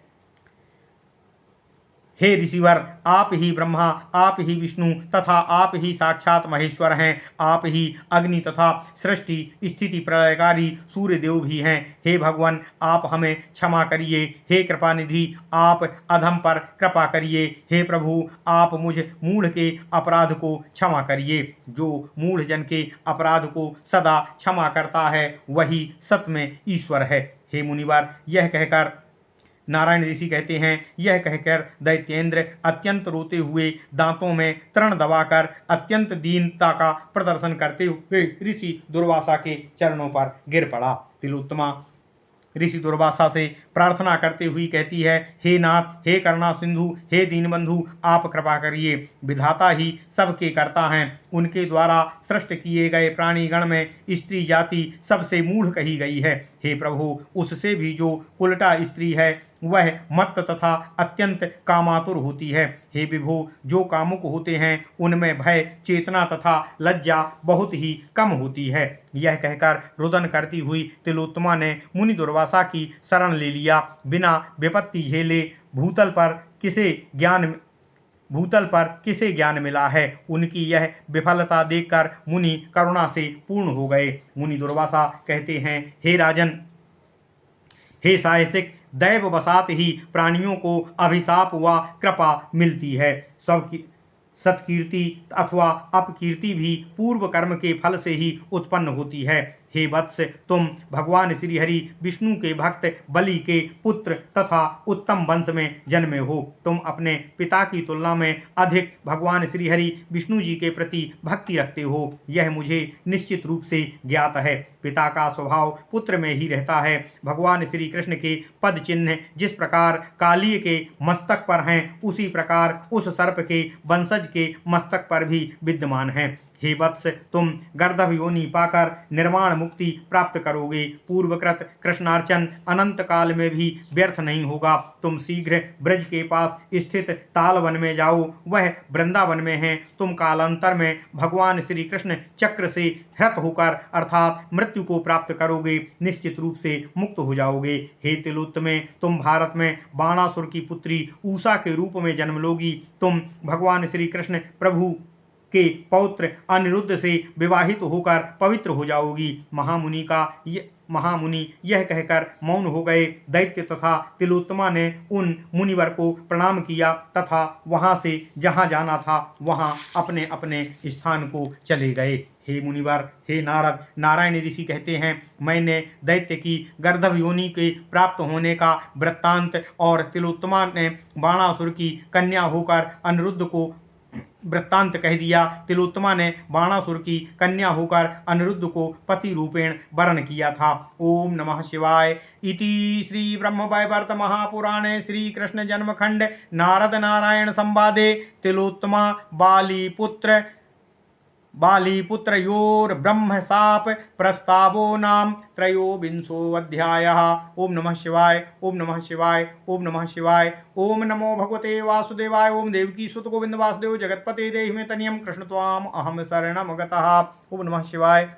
हे ऋषिवर, आप ही ब्रह्मा, आप ही विष्णु तथा आप ही साक्षात महेश्वर हैं। आप ही अग्नि तथा सृष्टि स्थिति प्रलयकारी सूर्य देव भी हैं। हे भगवान, आप हमें क्षमा करिए। हे कृपानिधि, आप अधम पर कृपा करिए। हे प्रभु, आप मुझ मूढ़ के अपराध को क्षमा करिए। जो मूढ़ जन के अपराध को सदा क्षमा करता है वही सत्य में ईश्वर है। हे मुनिवर, यह कहकर नारायण ऋषि कहते हैं, यह कहकर दैत्येंद्र अत्यंत रोते हुए दांतों में तृण दबाकर अत्यंत दीनता का प्रदर्शन करते हुए ऋषि दुर्वासा के चरणों पर गिर पड़ा। तिलोत्तमा ऋषि दुर्वासा से प्रार्थना करते हुए कहती है, हे नाथ, हे करुणा सिंधु, हे दीनबंधु, आप कृपा करिए। विधाता ही सबके करता हैं। उनके द्वारा सृष्ट किए गए प्राणीगण में स्त्री जाति सबसे मूढ़ कही गई है। हे प्रभु, उससे भी जो उल्टा स्त्री है वह मत्त तथा अत्यंत कामातुर होती है। हे विभो, जो कामुक होते हैं उनमें भय, चेतना तथा लज्जा बहुत ही कम होती है। यह कहकर रुदन करती हुई तिलोत्तमा ने मुनि दुर्वासा की शरण ले लिया। बिना विपत्ति झेले भूतल पर किसे ज्ञान मिला है। उनकी यह विफलता देखकर मुनि करुणा से पूर्ण हो गए। मुनि दुर्वासा कहते हैं, हे राजन, हे साहसिक, दैव वसात ही प्राणियों को अभिशाप व कृपा मिलती है। सबकी सत्कीर्ति अथवा अपकीर्ति भी पूर्व कर्म के फल से ही उत्पन्न होती है। हे वत्स, तुम भगवान श्रीहरि विष्णु के भक्त बलि के पुत्र तथा उत्तम वंश में जन्मे हो। तुम अपने पिता की तुलना में अधिक भगवान श्रीहरि विष्णु जी के प्रति भक्ति रखते हो, यह मुझे निश्चित रूप से ज्ञात है। पिता का स्वभाव पुत्र में ही रहता है। भगवान श्री कृष्ण के पद चिन्ह जिस प्रकार काली के मस्तक पर हैं, उसी प्रकार उस सर्प के वंशज के मस्तक पर भी विद्यमान हैं। हे वत्स, तुम गर्दभ योनि पाकर निर्वाण मुक्ति प्राप्त करोगे। पूर्वकृत कृष्णार्चन अनंत काल में भी व्यर्थ नहीं होगा। तुम शीघ्र ब्रज के पास स्थित तालवन में जाओ, वह वृंदावन में है। तुम कालांतर में भगवान श्री कृष्ण चक्र से हृत होकर अर्थात मृत्यु को प्राप्त करोगे, निश्चित रूप से मुक्त हो जाओगे। हे तिलोत्तमे, तुम भारत में बाणासुर की पुत्री उषा के रूप में जन्म लोगी। तुम भगवान श्री कृष्ण प्रभु के पौत्र अनिरुद्ध से विवाहित होकर पवित्र हो जाओगी। महामुनि यह कहकर मौन हो गए। दैत्य तथा तिलोत्तमा ने उन मुनिवर को प्रणाम किया तथा वहां से जहां जाना था वहां अपने अपने स्थान को चले गए। हे मुनिवर, हे नारद, नारायण ऋषि कहते हैं, मैंने दैत्य की गर्दभ योनि के प्राप्त होने का वृत्तांत और तिलोत्तमा ने बाणासुर की कन्या होकर अनिरुद्ध को वृत्तांत कह दिया। तिलोत्तमा ने बाणासुर की कन्या होकर अनिरुद्ध को पति रूपेण वर्ण किया था। ओम नमः शिवाय। इति श्री ब्रह्मवैवर्त महापुराणे श्री कृष्ण जन्मखंड नारद नारायण संवादे तिलोत्तमा बालीपुत्रयोर ब्रह्म शाप प्रस्तावो नाम त्रयोविंशोऽध्यायः। ओम नमः शिवाय, ओम नमः शिवाय, ओम नमः शिवाय। ओम नमो भगवते वासुदेवाय। ओम देवकी सुत गोविंद वासुदेव जगतपते देहि मे तनियम कृष्ण त्वाम अहम शरणम गतः। ओम नमः शिवाय।